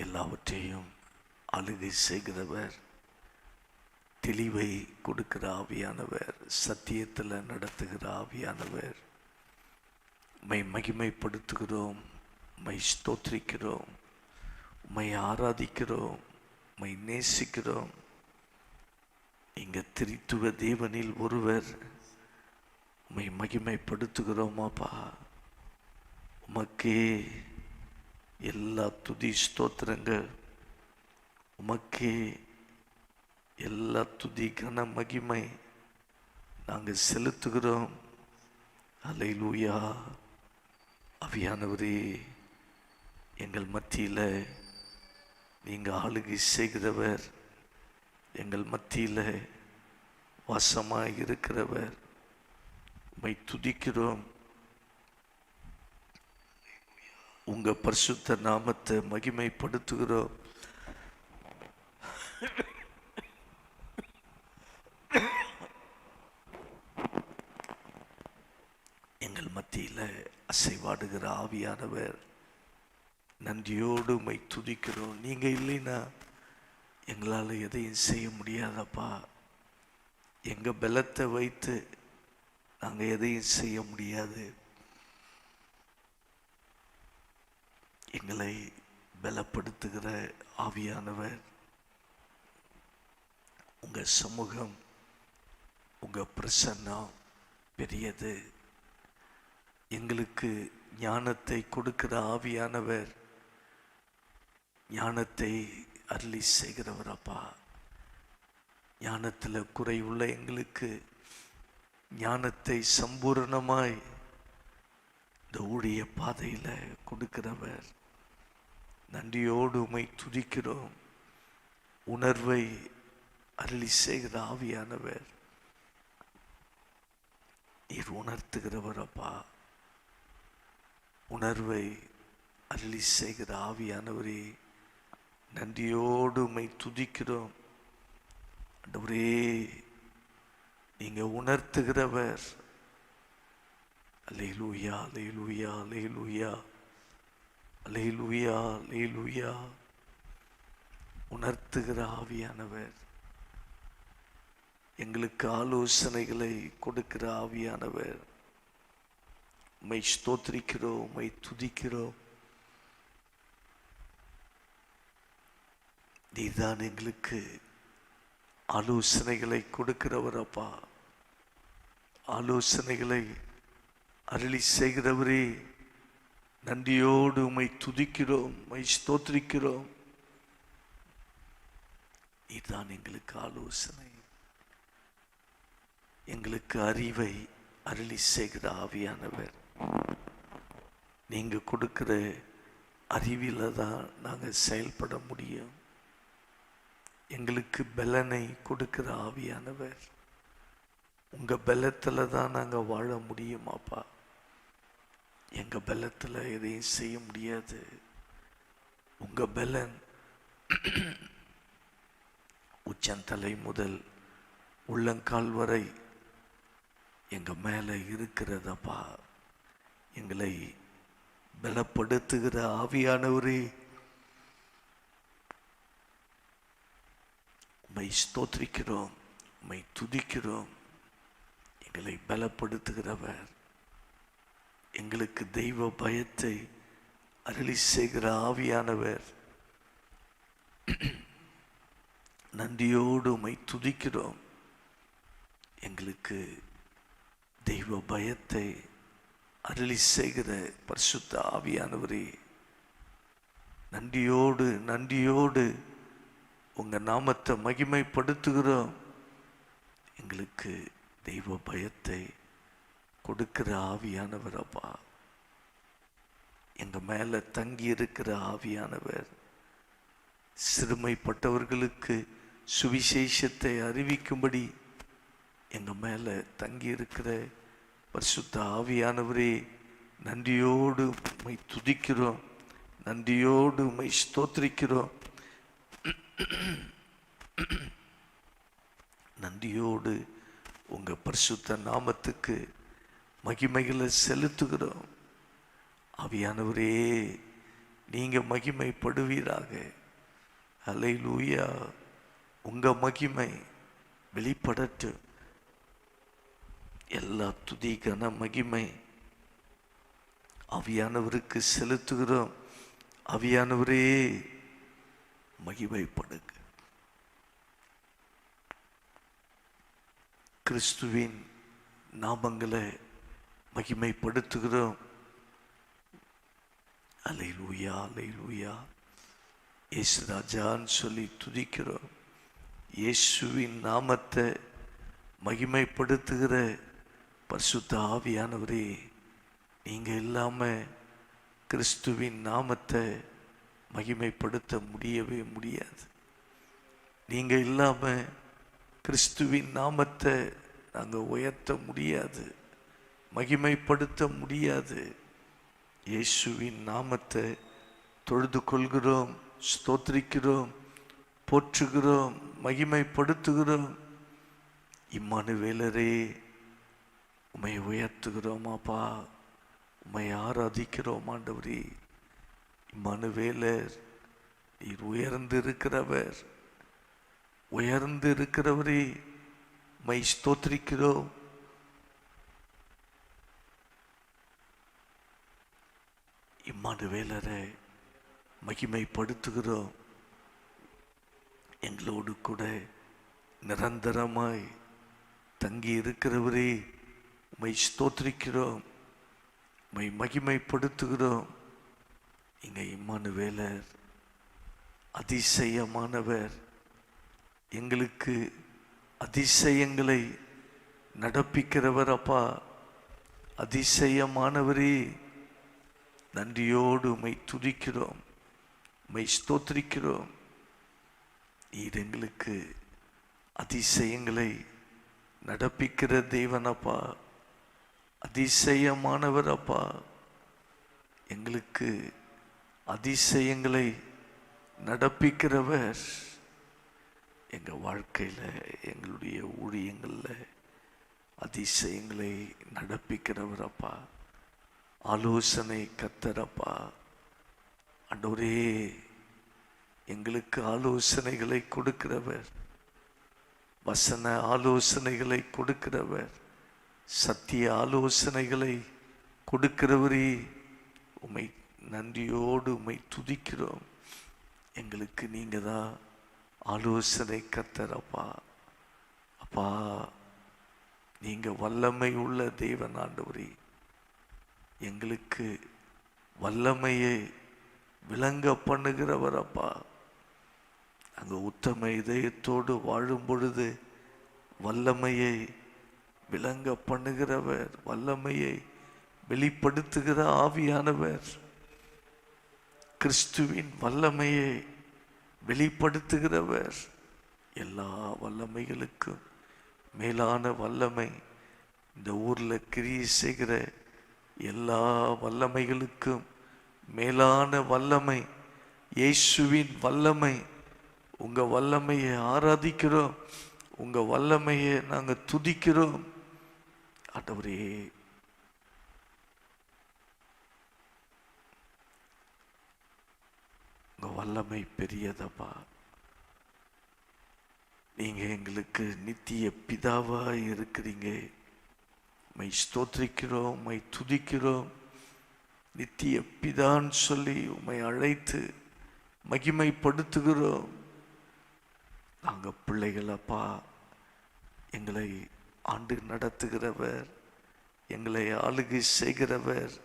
எல்லாவற்றையும் ஆளுகை செய்கிறவர், தெளிவை கொடுக்கிற ஆவியானவர், சத்தியத்தில் நடத்துகிற ஆவியானவர். உம்மை மகிமைப்படுத்துகிறோம், உம்மை ஸ்தோத்திரிக்கிறோம், உம்மை ஆராதிக்கிறோம், உம்மை நேசிக்கிறோம். இங்க திரித்துவ தேவனில் ஒருவர். உம்மை மகிமைப்படுத்துகிறோமாப்பா. உமக்கே எல்லா துதி ஸ்தோத்திரங்கள், உமக்கே எல்லா துதி கன மகிமை நாங்கள் செலுத்துகிறோம். அல்லேலூயா. ஆவியானவரே, எங்கள் மத்தியில் நீங்கள் ஆளுகை செய்கிறவர், எங்கள் மத்தியில் வாசமாய் இருக்கிறவர். உம்மை துதிக்கிறோம். உங்க பரிசுத்த நாமத்தை மகிமைப்படுத்துகிறோம். எங்கள் மத்தியில் அசைவாடுகிற ஆவியானவர், நன்றியோடு உம்மை துதிக்கிறோம். நீங்க இல்லைன்னா எங்களால் எதையும் செய்ய முடியாதப்பா. எங்க பலத்தை வைத்து நாங்கள் எதையும் செய்ய முடியாது. எங்களை பலப்படுத்துகிற ஆவியானவர், உங்க சமூகம், உங்க பிரசன்னம் பெரியது. எங்களுக்கு ஞானத்தை கொடுக்கிற ஆவியானவர், ஞானத்தை அருளி செய்கிறவரப்பா. ஞானத்தில் குறையுள்ள எங்களுக்கு ஞானத்தை சம்பூரணமாய் இந்த ஊழிய பாதையில் கொடுக்கிறவர். நன்றியோடு உம்மை துதிக்கிறோம். உணர்வை அருளி செய்கிற ஆவியானவர், நீர் உணர்த்துகிறவரப்பா. உணர்வை அருளி செய்கிற ஆவியானவரே, நன்றியோடு உம்மை துதிக்கிறோம். ஆண்டவரே, நீங்க உணர்த்துகிறவர். அல்லேலூயா, அல்லேலூயா, அல்லேலூயா, அல்லேலூயா, அல்லேலூயா. உணர்த்துகிற ஆவியானவர், எங்களுக்கு ஆலோசனைகளை கொடுக்கிற ஆவியானவர். உம்மை ஸ்தோத்திரிக்கிறோம், உம்மை துதிக்கிறோம். நீதான் எங்களுக்கு ஆலோசனைகளை கொடுக்கிறவரப்பா. ஆலோசனைகளை அருளி செய்கிறவரே, நன்றியோடு உம்மை துதிக்கிறோம், உம்மை ஸ்தோத்திரிக்கிறோம். நீதான் எங்களுக்கு ஆலோசனை, எங்களுக்கு அறிவை அருளி செய்கிற ஆவியானவர். நீங்க கொடுக்கிற அறிவில தான் நாங்கள் செயல்பட முடியும். எங்களுக்கு பலனை கொடுக்கிற ஆவியானவர், உங்க பலத்தில் தான் நாங்கள் வாழ முடியுமாப்பா. எங்க பலத்தில் எதையும் செய்ய முடியாது. உங்க பலன் உச்சந்தலை முதல் உள்ளங்கால் வரை எங்க மேல இருக்கிறதப்பா. எங்களை பலப்படுத்துகிற ஆவியானவரே, உம்மை ஸ்தோத்திரிக்கிறோம், உம்மை துதிக்கிறோம். எங்களை பலப்படுத்துகிறவர், எங்களுக்கு தெய்வ பயத்தை அருளி செய்கிற ஆவியானவர். நன்றியோடு உம்மை துதிக்கிறோம். எங்களுக்கு தெய்வ பயத்தை அருளி செய்கிற பரிசுத்த ஆவியானவரே, நன்றியோடு நன்றியோடு உங்க நாமத்தை மகிமைப்படுத்துகிறோம். எங்களுக்கு தெய்வ பயத்தை கொடுக்கிற ஆவியானவர் அப்பா. எங்க மேல தங்கி இருக்கிற ஆவியானவர், சிறுமைப்பட்டவர்களுக்கு சுவிசேஷத்தை அறிவிக்கும்படி எங்க மேல தங்கி இருக்கிற பரிசுத்த ஆவியானவரே, நன்றியோடு உம்மை துதிக்கிறோம், நன்றியோடு உம்மை ஸ்தோத்திரிக்கிறோம். நன்றியோடு உங்க பரிசுத்த நாமத்துக்கு மகிமைகளை செலுத்துகிறோம். ஆவியானவரே, நீங்க மகிமைப்படுவீராக. அல்லேலூயா. உங்க மகிமை வெளிப்படட்டும். எல்லா துதி கன மகிமை ஆவியானவருக்கு செலுத்துகிறோம். ஆவியானவரே மகிமைப்படுங்க. கிறிஸ்துவின் நாமங்களை மகிமைப்படுத்துகிறோம். அல்லேலூயா, அல்லேலூயா. இயேசு ராஜான்னு சொல்லி துதிக்கிறோம். இயேசுவின் நாமத்தை மகிமைப்படுத்துகிற பரிசுத்த ஆவியானவரே, நீங்க இல்லாம கிறிஸ்துவின் நாமத்தை மகிமைப்படுத்த முடியவே முடியாது. நீங்க இல்லாம கிறிஸ்துவின் நாமத்தை நாங்கள் உயர்த்த முடியாது, மகிமைப்படுத்த முடியாது. இயேசுவின் நாமத்தை தொழுது கொள்கிறோம், ஸ்தோத்திரிக்கிறோம், போற்றுகிறோம், மகிமைப்படுத்துகிறோம். இம்மானுவேலரே, உம்மை உயர்த்துகிறோம் அப்பா, உம்மை ஆராதிக்கிறோம் ஆண்டவரே. இம்மானுவேலர், நீர் உயர்ந்திருக்கிறவர், உயர்ந்திருக்கிறவரே, உம்மை ஸ்தோத்திரிக்கிறோம். இம்மானுவேலரை மகிமைப்படுத்துகிறோம். எங்களோடு கூட நிரந்தரமாய் தங்கி இருக்கிறவரே, உம்மை ஸ்தோத்திரிக்கிறோம், உம்மை மகிமைப்படுத்துகிறோம். இங்க இம்மானுவேலர் அதிசயமானவர். எங்களுக்கு அதிசயங்களை நடப்பிக்கிறவர் அப்பா, அதிசயமானவரே. நன்றியோடு உம்மை துதிக்கிறோம், உம்மை ஸ்தோத்திரிக்கிறோம். நீர் எங்களுக்கு அதிசயங்களை நடப்பிக்கிற தேவனப்பா, அதிசயமானவர் அப்பா. எங்களுக்கு அதிசயங்களை நடப்பிக்கிறவர். எங்க வாழ்க்கையில, எங்களுடைய ஊழியங்கள்ல அதிசயங்களை நடப்பிக்கிறவர் அப்பா. ஆலோசனை கர்த்தரப்பா. ஆண்டவரே, எங்களுக்கு ஆலோசனைகளை கொடுக்கிறவர், வசன ஆலோசனைகளை கொடுக்கிறவர், சத்திய ஆலோசனைகளை கொடுக்கிறவரே, உம்மை நன்றியோடு உம்மை துதிக்கிறோம். எங்களுக்கு நீங்க தான் ஆலோசனை கர்த்தரப்பா. அப்பா, நீங்க வல்லமை உள்ள தேவன் ஆண்டவரே. எங்களுக்கு வல்லமையை விளங்க பண்ணுகிறவர் அப்பா. அங்க உத்தம இதயத்தோடு வாழும் பொழுது வல்லமையை விளங்க பண்ணுகிறவர், வல்லமையை வெளிப்படுத்துகிற ஆவியானவர், கிறிஸ்துவின் வல்லமையை வெளிப்படுத்துகிறவர். எல்லா வல்லமைகளுக்கும் மேலான வல்லமை, இந்த ஊர்ல கிரியை செய்கிற எல்லா வல்லமைகளுக்கும் மேலான வல்லமை இயேசுவின் வல்லமை. உங்க வல்லமையை ஆராதிக்கிறோம், உங்க வல்லமையை நாங்க துதிக்கிறோம் ஆண்டவரே. உங்க வல்லமை பெரியதப்பா. நீங்க எங்களுக்கு நித்திய பிதாவாய் இருக்கிறீங்க. உம்மை ஸ்தோத்திரிக்கிறோம், உம்மை துதிக்கிறோம். நித்திய பிதான்னு சொல்லி உம்மை அழைத்து மகிமைப்படுத்துகிறோம். நாங்க பிள்ளைகள் அப்பா. எங்களை ஆண்டு நடத்துகிறவர், எங்களை ஆளுகை செய்கிறவர்.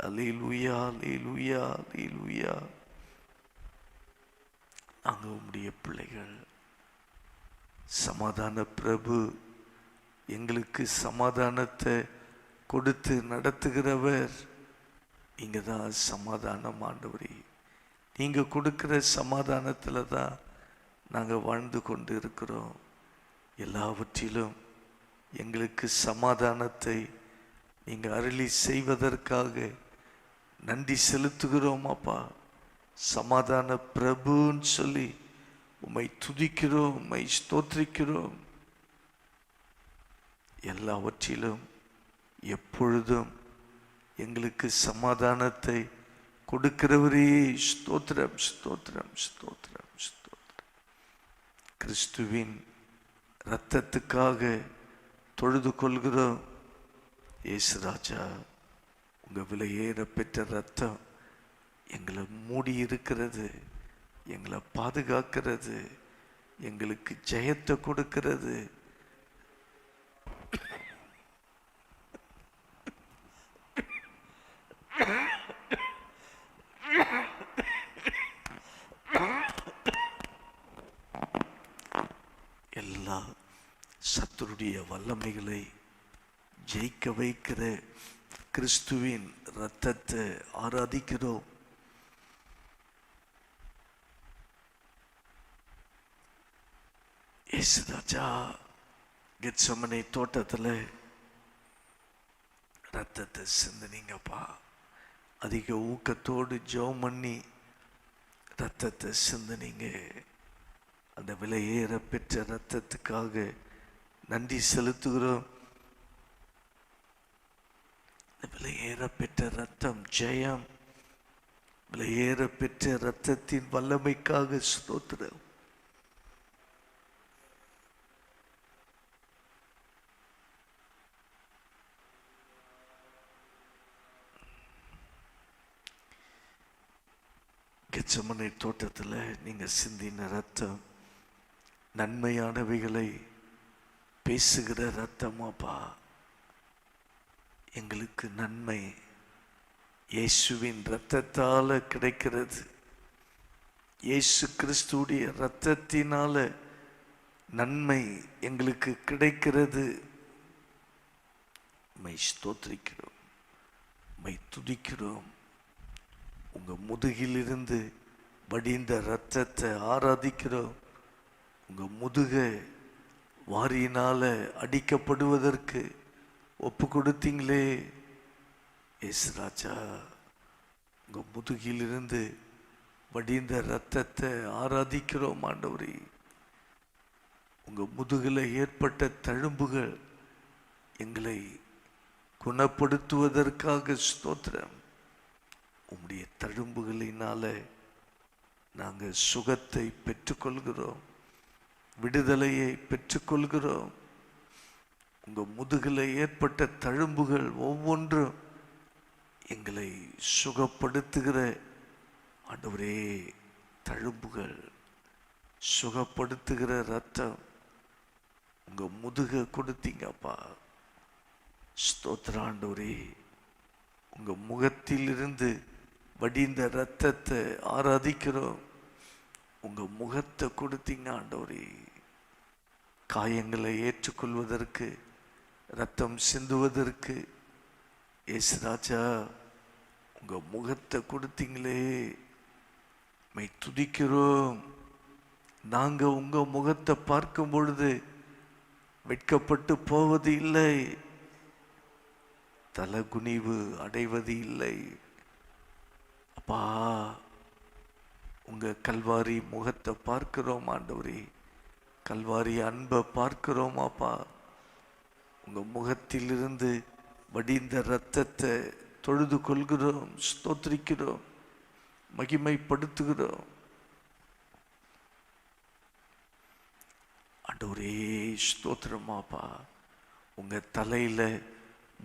அல்லேலூயா, அல்லேலூயா, அல்லேலூயா. நாங்க உம்முடைய பிள்ளைகள். சமாதான பிரபு, எங்களுக்கு சமாதானத்தை கொடுத்து நடத்துகிறவர். நீங்க தான் சமாதானம் ஆண்டவரே. நீங்க கொடுக்கிற சமாதானத்துல தான் நாங்க வாழ்ந்து கொண்டு இருக்கிறோம். எல்லாவற்றிலும் எங்களுக்கு சமாதானத்தை நீங்க அருளி செய்வதற்காக நன்றி செலுத்துகிறோம் அப்பா. சமாதான பிரபுன்னு சொல்லி உம்மை துதிக்கிறோம், உம்மை ஸ்தோத்திரிக்கிறோம். எல்லாவற்றிலும் எப்பொழுதும் எங்களுக்கு சமாதானத்தை கொடுக்கிறவரே, ஸ்தோத்திரம், ஸ்தோத்திரம், ஸ்தோத்திரம், கிறிஸ்துவின் இரத்தத்துக்காக தொழுது கொள்கிறோம். இயேசு ராஜா, உங்க விலையேற பெற்ற ரத்தம் எங்களை மூடி இருக்கிறது, எங்களை பாதுகாக்கிறது, எங்களுக்கு ஜெயத்தை கொடுக்கிறது. எல்லா சத்துருடைய வல்லமைகளை ஜெயிக்க வைக்கிற கிறிஸ்துவின் இரத்தத்தை ஆராதிக்கிறோம். இயேசு ராஜா கெத்செமனே தோட்டத்தில் ரத்தத்தை சிந்தினீங்கப்பா. அதிக ஊக்கத்தோடு ஜெபம் பண்ணி ரத்தத்தை சிந்தினீங்க. அந்த விலையேற பெற்ற ரத்தத்துக்காக நன்றி செலுத்துகிறோம். விலையேற பெற்ற ரத்தம் ஜெயம். விலையேற பெற்ற ரத்தத்தின் வல்லமைக்காக ஸ்தோத்திரம். கெத்செமனே தோட்டத்தில் நீங்க சிந்தின ரத்தம் நன்மையானவைகளை பேசுகிற ரத்தமாப்பா. எங்களுக்கு நன்மை இயேசுவின் இரத்தத்தால கிடைக்கிறது. இயேசு கிறிஸ்துடைய இரத்தத்தினால நன்மை எங்களுக்கு கிடைக்கிறது. மை ஸ்தோத்திரிக்கிறோம், மை துதிக்கிறோம். உங்க முதுகிலிருந்து வடிந்த இரத்தத்தை ஆராதிக்கிறோம். உங்க முதுக வாரியினால அடிக்கப்படுவதற்கு ஒப்பு கொடுத்தீங்களே இயேசு ராஜா. உங்க முதுகிலிருந்து வடிந்த இரத்தத்தை ஆராதிக்கிறோம் ஆண்டவரே. உங்க முதுகில் ஏற்பட்ட தழும்புகள் எங்களை குணப்படுத்துவதற்காக ஸ்தோத்திரம். உம்முடைய தழும்புகளினால நாங்கள் சுகத்தை பெற்றுக்கொள்கிறோம், விடுதலையை பெற்றுக்கொள்கிறோம். உங்க முதுகில் ஏற்பட்ட தழும்புகள் ஒவ்வொன்றும் எங்களை சுகப்படுத்துகிற ஆண்டவரே. தழும்புகள் சுகப்படுத்துகிற ரத்தம் உங்க முதுக கொடுத்தீங்கப்பா. ஸ்தோத்திர ஆண்டவரே. உங்க முகத்திலிருந்து வடிந்த ரத்தத்தை ஆராதிக்கிறோம். உங்க முகத்தை கொடுத்தீங்க ஆண்டவரே. காயங்களை ஏற்றுக்கொள்வதற்கு, ரத்தம் சிந்துவதற்கு இயேசு ராஜா உங்க முகத்தை கொடுத்தீங்களே, மை துதிக்கிறோம். நாங்க உங்க முகத்தை பார்க்கும் பொழுது வெட்கப்பட்டு போவது இல்லை, தலகுனிவு அடைவது இல்லை. அப்பா, உங்க கல்வாரி முகத்தை பார்க்கிறோம் ஆண்டவரே. கல்வாரி அன்பை பார்க்கிறோம் அப்பா. உங்க முகத்திலிருந்து வடிந்த இரத்தத்தை தொழுது கொள்கிறோம், ஸ்தோத்திரிக்கிறோம், மகிமைப்படுத்துகிறோம். ஆண்டவரே ஸ்தோத்திரமாப்பா. உங்க தலையில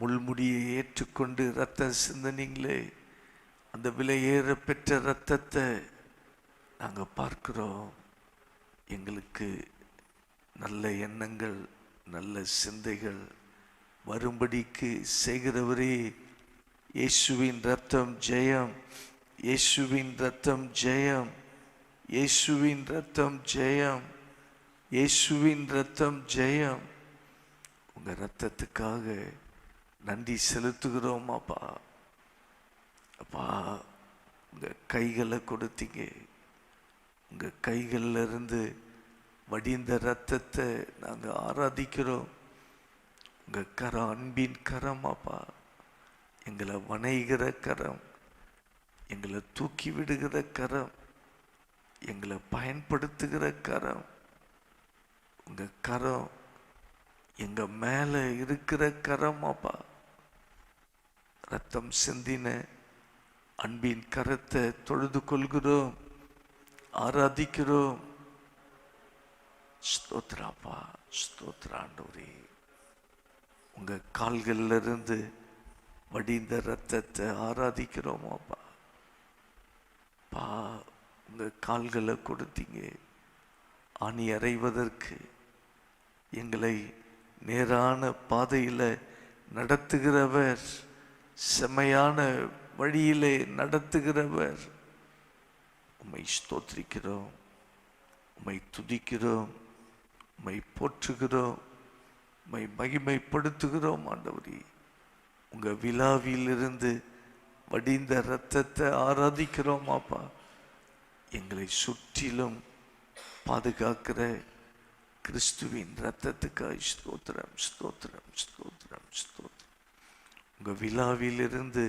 முள்முடியை ஏற்றுக்கொண்டு ரத்தம் சிந்தனீங்களே, அந்த விலையேற பெற்ற ரத்தத்தை நாங்க பார்க்கிறோம். எங்களுக்கு நல்ல எண்ணங்கள், நல்ல சிந்தைகள் வரும்படிக்கு செய்கிறவரே. இயேசுவின் ரத்தம் ஜெயம், இயேசுவின் ரத்தம் ஜெயம், இயேசுவின் ரத்தம் ஜெயம், இயேசுவின் ரத்தம் ஜெயம். உங்க ரத்தத்துக்காக நன்றி செலுத்துகிறோம் அப்பா. அப்பா, உங்க கைகளை கொடுத்தீங்க. உங்க கைகள்ல இருந்து வடிந்த ரத்தத்தை நாங்க ஆராதிக்கிறோம். உங்க கரம் அன்பின் கரம் அப்பா. எங்களை வணைகிற கரம், எங்களை தூக்கி விடுகிற கரம், எங்களை பயன்படுத்துகிற கரம். உங்க கரம் எங்க மேல இருக்கிற கரம் அப்பா. ரத்தம் சிந்தின அன்பின் கரத்தை தொழுது கொள்கிறோம், ஆராதிக்கிறோம். ஸ்தோத்ராப்பா, ஸ்தோத்ரா ஆண்டவரே. உங்க கால்கள்ல இருந்து வடிந்த ரத்தத்தை ஆராதிக்கிறோம் அப்பா. பா, உங்க கால்களை கொடுத்தீங்க ஆணி அறைவதற்கு, எங்களை நேரான பாதையில நடத்துகிறவர், செம்மையான வழியிலே நடத்துகிறவர். உம்மை ஸ்தோத்திரிக்கிறோம், உம்மை துதிக்கிறோம், உம்மை போற்றுகிறோம், உம்மை மகிமைப்படுத்துகிறோம் ஆண்டவரே. உங்க விழாவிலிருந்து வடிந்த இரத்தத்தை ஆராதிக்கிறோம் அப்பா. எங்களை சுற்றிலும் பாதுகாக்கிற கிறிஸ்துவின் இரத்தத்துக்காய் ஸ்தோத்திரம், ஸ்தோத்திரம், ஸ்தோத்திரம், ஸ்தோத்திரம். உங்க விழாவிலிருந்து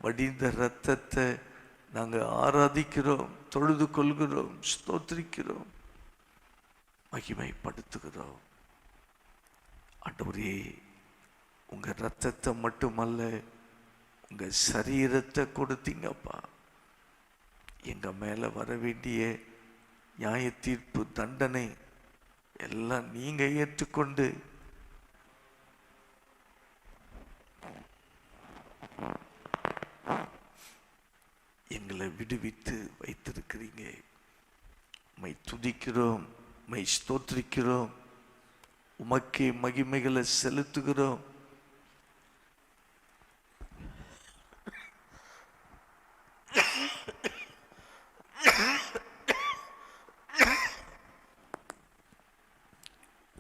வடிந்த இரத்தத்தை நாங்கள் ஆராதிக்கிறோம், தொழுது கொள்கிறோம், ஸ்தோத்திரிக்கிறோம், மகிமைப்படுத்துகிறோம் ஆண்டவரே. உங்க ரத்தத்தை மட்டுமல்ல, உங்க சரீரத்தை கொடுத்தீங்கப்பா. எங்க மேல வர வேண்டிய நியாய தீர்ப்பு, தண்டனை எல்லாம் நீங்க ஏற்றுக்கொண்டு எங்களை விடுவித்து வைத்திருக்கிறீங்க. உம்மை துதிக்கிறோம், உம்மை ஸ்தோத்திரிக்கிறோம், உமக்கே மகிமைகளை செலுத்துகிறோம்.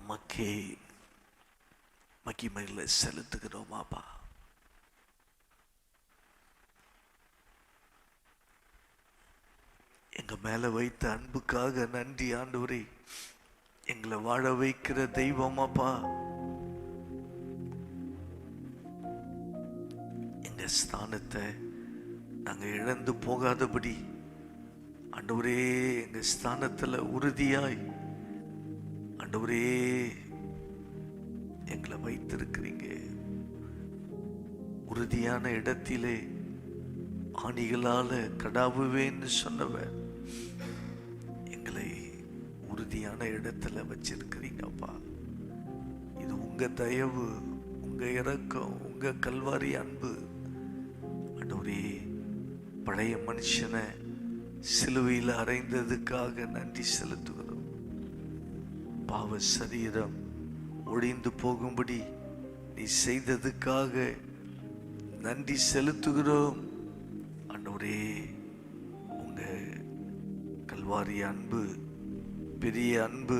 உமக்கே மகிமைகளை செலுத்துகிறோம் அப்பா. எங்க மேல வைத்த அன்புக்காக நன்றி ஆண்டவரே. எங்களை வாழ வைக்கிற தெய்வம் அப்பா. எங்க ஸ்தானத்தை நாங்க இழந்து போகாதபடி ஆண்டவரே, எங்க ஸ்தானத்துல உறுதியாய் ஆண்டவரே எங்களை வைத்திருக்கிறீங்க. உறுதியான இடத்திலே ஆணிகளால கடாவுவேன்னு சொன்னவர் எங்களை உறுதியான இடத்துல வச்சிருக்கிறீங்கப்பா. இது உங்க தயவு, உங்க இரக்கம், உங்க கல்வாரி அன்பு ஆண்டவரே. பழைய மனுஷனை சிலுவையில் அறைந்ததுக்காக நன்றி செலுத்துகிறோம். பாவ சரீரம் ஒழிந்து போகும்படி நீ செய்ததுக்காக நன்றி செலுத்துகிறோம் ஆண்டவரே. உங்க கல்வாரி அன்பு பெரிய அன்பு.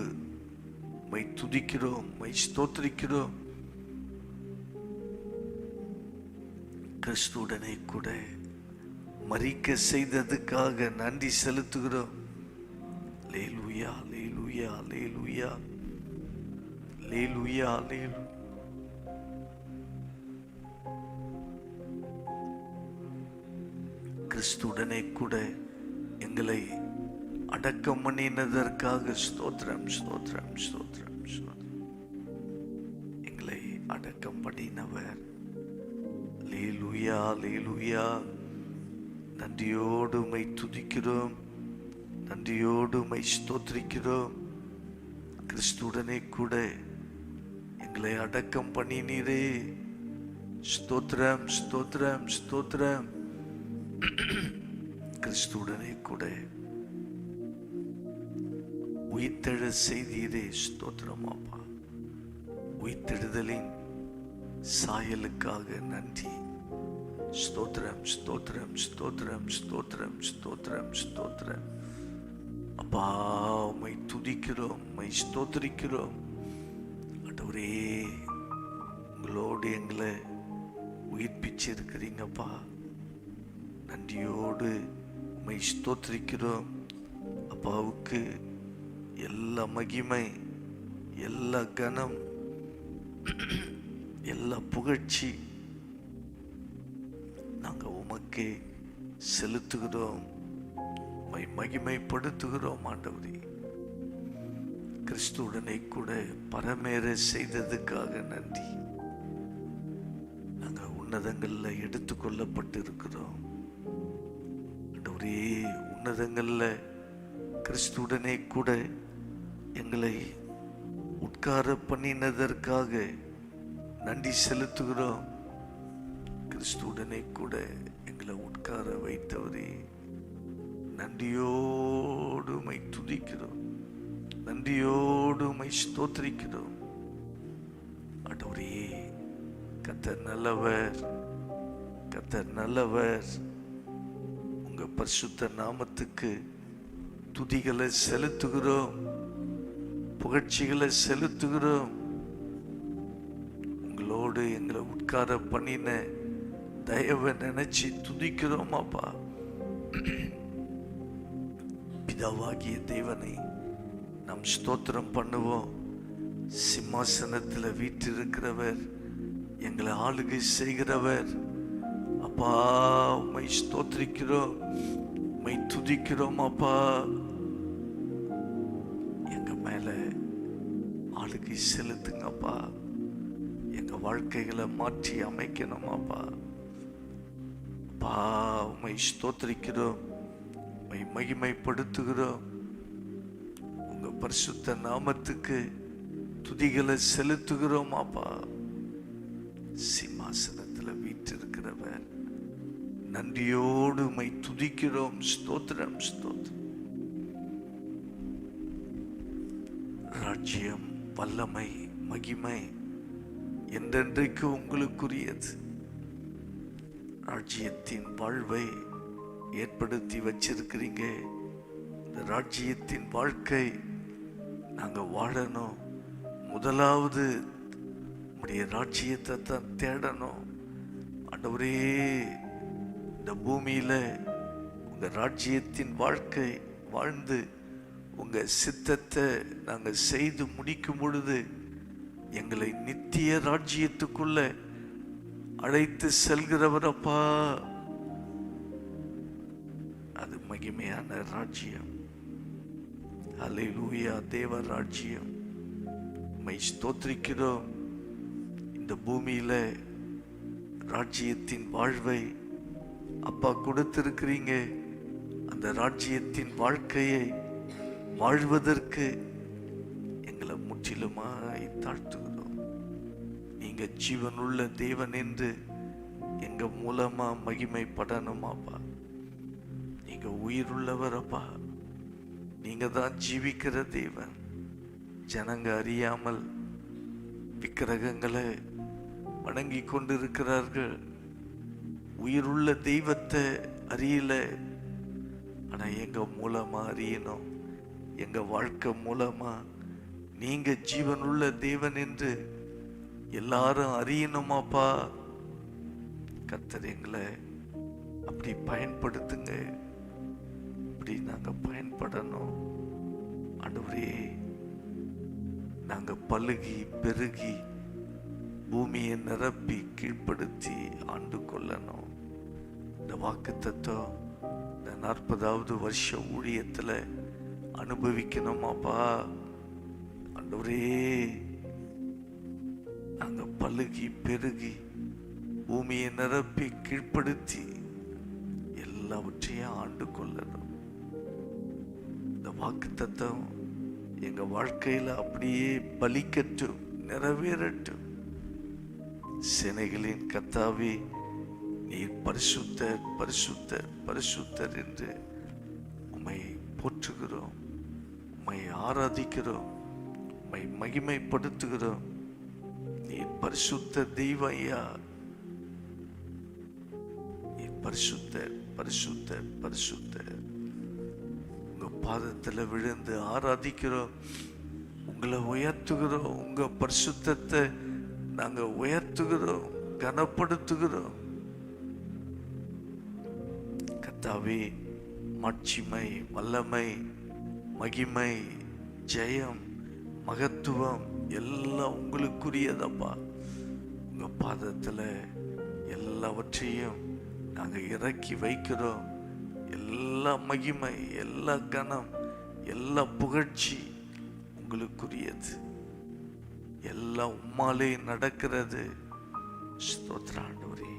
மை துதிக்கிறோம், மை ஸ்தோத்திரிக்கிறோம். கிறிஸ்துவுடனே கூட மரிக்க செய்ததுக்காக நன்றி செலுத்துகிறோம். அல்லேலூயா, அல்லேலூயா, அல்லேலூயா, அல்லேலூயா, அல்லேலூயா. கிறிஸ்துவுடனே கூட எங்களை அடக்கம் பண்ணினதற்காக ஸ்தோத்திரம், ஸ்தோத்திரம், ஸ்தோத்திரம், ஸ்தோத்திரம். எங்களை அடக்கம் பண்ணினவர். அல்லேலூயா, அல்லேலூயா. நன்றியோடு உம்மை துதிக்கிறோம், நன்றியோடு உம்மை ஸ்தோத்திரிக்கிறோம். கிறிஸ்துவுடனே கூட எங்களை அடக்கம் பண்ணினீரே. ஸ்தோத்திரம், ஸ்தோத்திரம், ஸ்தோத்திரம். கிறிஸ்துவுடனே கூட உயிர்த்தெழ செய்தீரே. ஸ்தோத்திரம் அப்பா. உயிர்த்தெழுதலின் சாயலுக்காக நன்றி. ஸ்தோத்திரம், ஸ்தோத்திரம், ஸ்தோத்திரம், ஸ்தோத்திரம், ஸ்தோத்திரம், ஸ்தோத்திரம். அப்பா, உம்மை துதிக்கிறோம், உம்மை ஸ்தோத்திரிக்கிறோம் ஆண்டவரே. உங்களோடு எங்களை உயிர்ப்பிச்சிருக்கிறீங்கப்பா. நன்றியோடு உம்மை ஸ்தோத்திரிக்கிறோம். அப்பாவுக்கு எல்லா மகிமை, எல்லா கனம், எல்லா புகழ்ச்சி நாங்க உமக்கே செலுத்துகிறோம், உம்மை மகிமைப்படுத்துகிறோம் ஆண்டவரே. கிறிஸ்துவுடனே கூட பரமேற செய்ததுக்காக நன்றி. நாங்க உன்னதங்கள்ல எடுத்துக்கொள்ளப்பட்டு இருக்கிறோம் ஆண்டவரே. உன்னதங்கள்ல கிறிஸ்துவுடனே கூட எங்களை உட்கார பண்ணினதற்காக நன்றி செலுத்துகிறோம். கிறிஸ்துடனே கூட எங்களை உட்கார வைத்தவரே, நன்றியோடு உம்மை துதிக்கிறோம், நன்றியோடு உம்மை ஸ்தோத்திரிக்கிறோம். ஆண்டவரே, கர்த்தர் நல்லவர், கர்த்தர் நல்லவர். உங்க பரிசுத்த நாமத்துக்கு துதிகளை செலுத்துகிறோம், புகழ்ச்சிகளை செலுத்துகிறோம். உங்களோடு எங்களை உட்கார பண்ணின தயவை நினைச்சு துதிக்கிறோம். அப்பா, பிதாவாகிய தேவனை நாம் ஸ்தோத்திரம் பண்ணுவோம். சிம்மாசனத்தில் வீற்றிருக்கிறவர், எங்களை ஆளுகை செய்கிறவர். அப்பா, உம்மை ஸ்தோத்திரிக்கிறோம், உம்மை துதிக்கிறோம். அப்பா, எங்க மேல ஆளுகை செலுத்துங்கப்பா, எங்க வாழ்க்கைகளை மாற்றி அமைக்கணும். அப்பா, அப்பா, உம்மை ஸ்தோத்திரிக்கிறோம், உம்மை மகிமைப்படுத்துகிறோம். உங்க பரிசுத்த நாமத்துக்கு துதிகளை செலுத்துகிறோம். அப்பா, சிம்மாசனத்துல வீற்றிருக்கிறவர், நன்றியோடு உம்மை துதிக்கிறோம். ஸ்தோத்திரம், ஸ்தோத்திரம். ராஜ்யம், வல்லமை, மகிமை என்றென்றைக்கு உங்களுக்குரியது. ராஜ்யத்தின் வாழ்வை ஏற்படுத்தி வச்சிருக்கிறீங்க. இந்த ராஜ்யத்தின் வாழ்க்கை நாங்க வாழணும். முதலாவது உம்முடைய ராஜ்யத்தை தான் தேடணும். ஆண்டவரே, இந்த பூமியில உங்க ராஜ்யத்தின் வாழ்க்கை வாழ்ந்து உங்க சித்தத்தை நாங்க செய்து முடிக்கும் பொழுது எங்களை நித்திய ராஜ்யத்துக்குள்ள அழைத்து செல்கிறவரப்பா. அது மகிமையான ராஜ்யம். அல்லேலூயா, தேவ ராஜ்யம். உம்மை ஸ்தோத்திரிக்கிறோம். இந்த பூமியில ராஜ்யத்தின் வாழ்வை அப்பா கொடுத்திருக்கிறீங்க. அந்த ராஜ்யத்தின் வாழ்க்கையை வாழ்வதற்கு எங்களை முற்றிலுமாய் தாழ்த்துகிறோம். நீங்க ஜீவனுள்ள தேவன் என்று எங்க மூலமா மகிமைப்படணுமாப்பா. நீங்க உயிருள்ளவரப்பா, நீங்க தான் ஜீவிக்கிற தேவன். ஜனங்க அறியாமல் விக்கிரகங்களை வணங்கி கொண்டிருக்கிறார்கள். உயிருள்ள தெய்வத்தை அறியல. ஆனா எங்க மூலமா அறியணும். எங்க வாழ்க்கை மூலமா நீங்க ஜீவனுள்ள தேவன் என்று எல்லாரும் அறியணுமாப்பா. கர்த்தர் எங்களை அப்படி பயன்படுத்துங்க. அப்படி நாங்க பயன்படணும். ஆண்டவரே, நாங்க பலுகி பெருகி பூமியை நிரப்பி கீழ்ப்படுத்தி ஆண்டு கொள்ளணும். இந்த வாக்குத்தத்தம் இந்த 40வது வருஷ ஊழியத்துல அனுபவிக்கணுமாப்பா. ஆண்டவரே, நாங்க பலுகி பெருகி பூமியை நிரப்பி கீழ்ப்படுத்தி எல்லாவற்றையும் ஆண்டு கொள்ளணும். இந்த வாக்குத்தத்தம் எங்க வாழ்க்கையில அப்படியே பலிக்கட்டும், நிறைவேறட்டும். சேனைகளின் கர்த்தாவே, நீர் பரிசுத்தர், பரிசுத்தர், பரிசுத்தர் என்று உம்மை போற்றுகிறோம், உம்மை ஆராதிக்கிறோம், உம்மை மகிமைப்படுத்துகிறோம். நீர் பரிசுத்த தெய்வம் ஐயா. நீர் பரிசுத்தர், பரிசுத்தர், பரிசுத்தர். உங்க பாதத்துல விழுந்து ஆராதிக்கிறோம், உங்களை உயர்த்துகிறோம். உங்க பரிசுத்தத்தை நாங்க உயர்த்துகிறோம், கனப்படுத்துகிறோம். கர்த்தாவே, மாட்சிமை, வல்லமை, மகிமை, ஜெயம், மகத்துவம் எல்லாம் உங்களுக்குரியதப்பா. உங்க பாதத்துல எல்லாவற்றையும் நாங்க இறக்கி வைக்கிறோம். எல்லா மகிமை, எல்லா கனம், எல்லா புகழ்ச்சி உங்களுக்குரியது. எல்லாம் உம்மாலே நடக்கிறது. ஸ்தோத்திர ஆண்டவரே.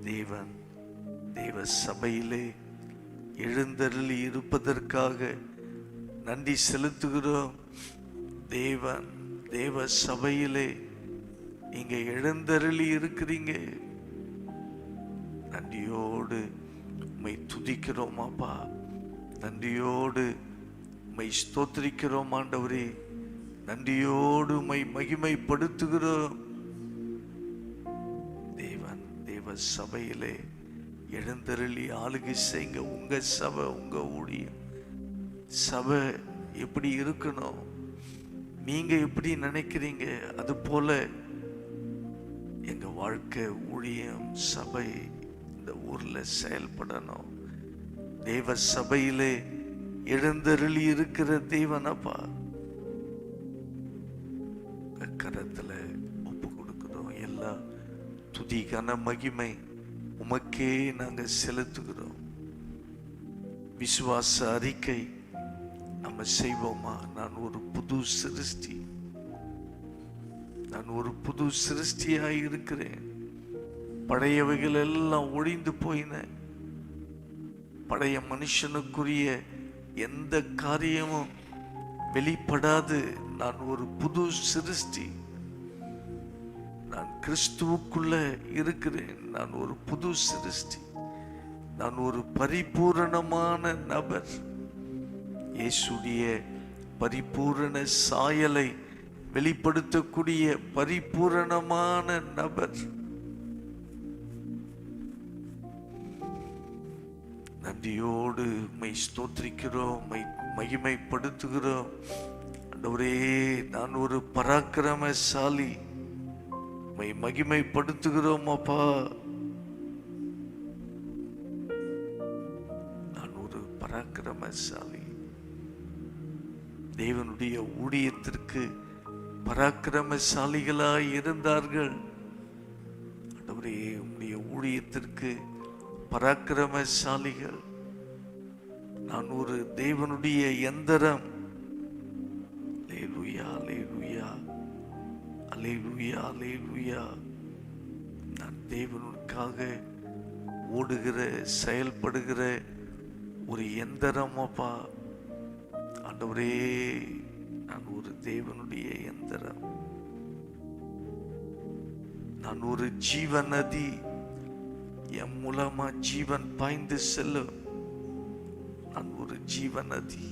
தேவன் தேவ சபையிலே எழுந்தருளி இருப்பதற்காக நன்றி செலுத்துகிறோம். தேவன் தேவ சபையிலே இங்க எழுந்தருளி இருக்கிறீங்க. நன்றியோடு உம்மை துதிக்கிறோம் அப்பா. நன்றியோடு உம்மை ஸ்தோத்திரிக்கிறோம் ஆண்டவரே. நன்றியோடு உம்மை மகிமைப்படுத்துகிறோம். தேவன் தேவ சபையிலே எழுந்தருளி ஆளுகை செய்யுங்க. உங்க சபை, உங்க ஊழியம். சபை எப்படி இருக்கணும், நீங்க எப்படி நினைக்கிறீங்க, அது போல எங்க வாழ்க்கை, ஊழியம், சபை இந்த ஊர்ல செயல்படணும். தேவ சபையிலே எழுந்தருளி இருக்கிற தேவனப்பா, கரத்துல ஒப்பு கொடுக்கிறோம். எல்லா துதி கன மகிமை உமக்கே நாங்க செலுத்துகிறோம். விசுவாச அறிக்கை நம்ம செய்வோமா? நான் ஒரு புது சிருஷ்டி, நான் ஒரு புது சிருஷ்டியாய் இருக்கிறேன். பழையவைகள் எல்லாம் ஒழிந்து போயின. பழைய மனுஷனுக்குரிய எந்த காரியமும் வெளிப்படாது. நான் ஒரு புது சிருஷ்டி. நான் கிறிஸ்துவுக்குள்ள இருக்கிறேன். நான் ஒரு புது சிருஷ்டி. நான் ஒரு பரிபூரணமான நபர். இயேசுடைய பரிபூரண சாயலை வெளிப்படுத்தக்கூடிய பரிபூரணமான நபர். நன்றியோடு உம்மை ஸ்தோத்திரிக்கிறோம், மகிமைப்படுத்துகிறோம். ஆண்டவரே, நான் ஒரு பராக்கிரமசாலி. உம்மை மகிமைப்படுத்துகிறோம் அப்பா. நான் ஒரு பராக்கிரமசாலி. தேவனுடைய ஊழியத்திற்கு பராக்கிரமசாலிகளாய் இருந்தார்கள். ஆண்டவரே, உம்முடைய ஊழியத்திற்கு பராக்கிரமசாலிகள். நான் ஒரு தேவனுடைய எந்திரம். அல்லேலூயா, அல்லேலூயா, அல்லேலூயா, அல்லேலூயா. நான் தேவனுக்காக ஓடுகிற, செயல்படுகிற ஒரு எந்திரம் அப்பா. ஆண்டவரே, நான் ஒரு தேவனுடைய எந்திரம். நான் ஒரு ஜீவ நதி. என் மூலமா ஜீவன் பாய்ந்து செல்லும். நான் ஒரு ஜீவ நதி.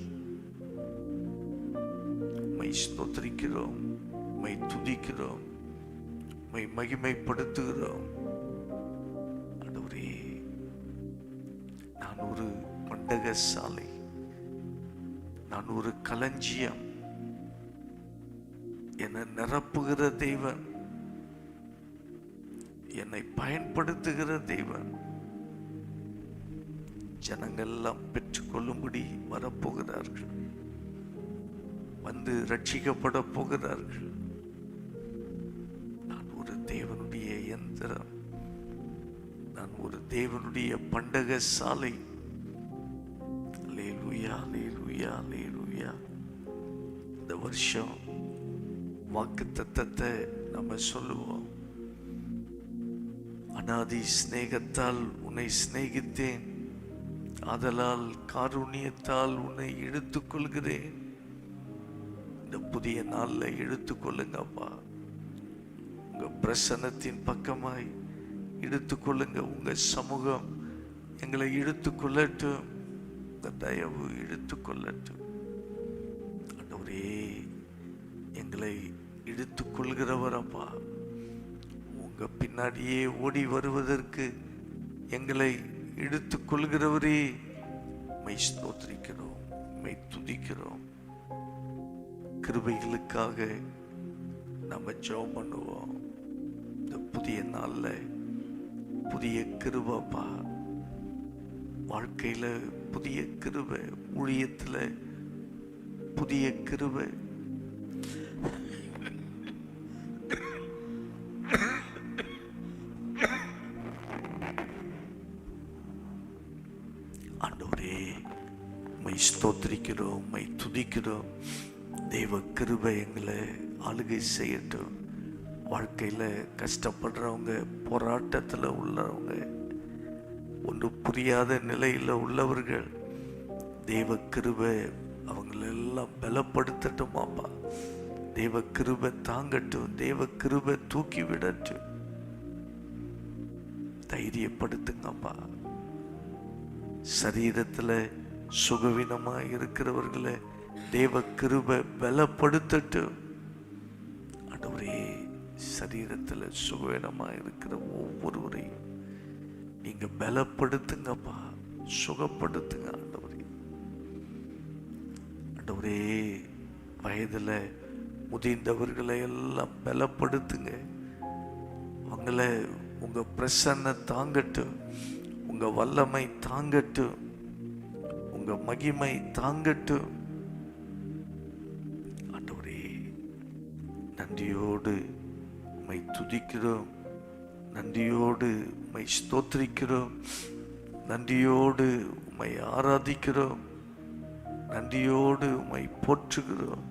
உம்மை ஸ்தோத்திரிக்கிறோம், உம்மை துதிக்கிறோம், உம்மை மகிமைப்படுத்துகிறோம். ஆண்டவரே, நான் ஒரு பண்டகசாலை. நான் ஒரு களஞ்சியம். என்னை நிரப்புகிற தேவன், என்னை பயன்படுத்துகிற தேவன். ஜனங்கள்லாம் பெற்றுக்கொள்ளும்படி வரப்போகிறார்கள். வந்து ரட்சிக்கப்பட போகிறார்கள். நான் ஒரு தேவனுடைய எந்திரம். நான் ஒரு தேவனுடைய பண்டகசாலை. அல்லேலூயா, அல்லேலூயா, அல்லேலூயா. இந்த வருஷம் வாக்குத்தத்தத்தை நம்ம சொல்லுவோம். அநாதி சிநேகத்தால் உன்னை சிநேகித்தேன், ஆதலால் காருண்யத்தால் உன்னை இழுத்துக் கொள்கிறேன். இந்த புதிய நாள்ல இழுத்துக்கொள்ளுங்கப்பா. உங்க பிரசன்னத்தின் பக்கமாய் இழுத்துக்கொள்ளுங்க. உங்க சமூகம் எங்களை இழுத்துக்கொள்ளட்டும். உங்க தயவு இழுத்துக்கொள்ளட்டும். ஆண்டவரே, எங்களை இழுத்துக்கொள்கிறவரப்பா. உங்க பின்னாடியே ஓடி வருவதற்கு எங்களை இழுத்துக் கொள்கிறவரே, உம்மை ஸ்தோத்திரிக்கிறோம், உம்மை துதிக்கிறோம். கிருபைகளுக்காக நம்ம ஜெபம் பண்ணுவோம். இந்த புதிய நாள்ல புதிய கிருபைப்பா. வாழ்க்கையில புதிய கிருபை, ஊழியத்துல புதிய கிருபை. ஆண்டவரே, உம்மை ஸ்தோத்திரிக்கிறோம், உம்மை துதிக்கிறோம். தெய்வ கிருபை எங்களை ஆளுகை செய்யட்டும். வாழ்க்கையில கஷ்டப்படுறவங்க, போராட்டத்துல உள்ளவங்க, ஒன்று புரியாத நிலையில் உள்ளவர்கள், தெய்வ கிருபை அவங்களெல்லாம் பலப்படுத்தட்டுமாப்பா. தேவ கிருபை தாங்கட்டும், தேவ கிருபை தூக்கி விடட்டும். தைரியப்படுத்துங்கப்பா. சரீரத்துல சுகவீனமா இருக்கிறவர்களை தேவ கிருபை பலப்படுத்தட்டும். ஆண்டவரே, சரீரத்துல சுகவீனமா இருக்கிற ஒவ்வொருவரையும் நீங்க பலப்படுத்துங்கப்பா, சுகப்படுத்துங்க ஆண்டவரே. ஆண்டவரே, வயதுல முதிர்ந்தவர்களை எல்லாம் பலப்படுத்துங்க. அவங்கள உங்க பிரசன்ன தாங்கட்டும், உங்க வல்லமை தாங்கட்டும், உங்க மகிமை தாங்கட்டும். ஆண்டவரே, நன்றியோடு உம்மை துதிக்கிறோம், நன்றியோடு உம்மை ஸ்தோத்திரிக்கிறோம், நன்றியோடு உம்மை ஆராதிக்கிறோம், நன்றியோடு உம்மை போற்றுகிறோம்.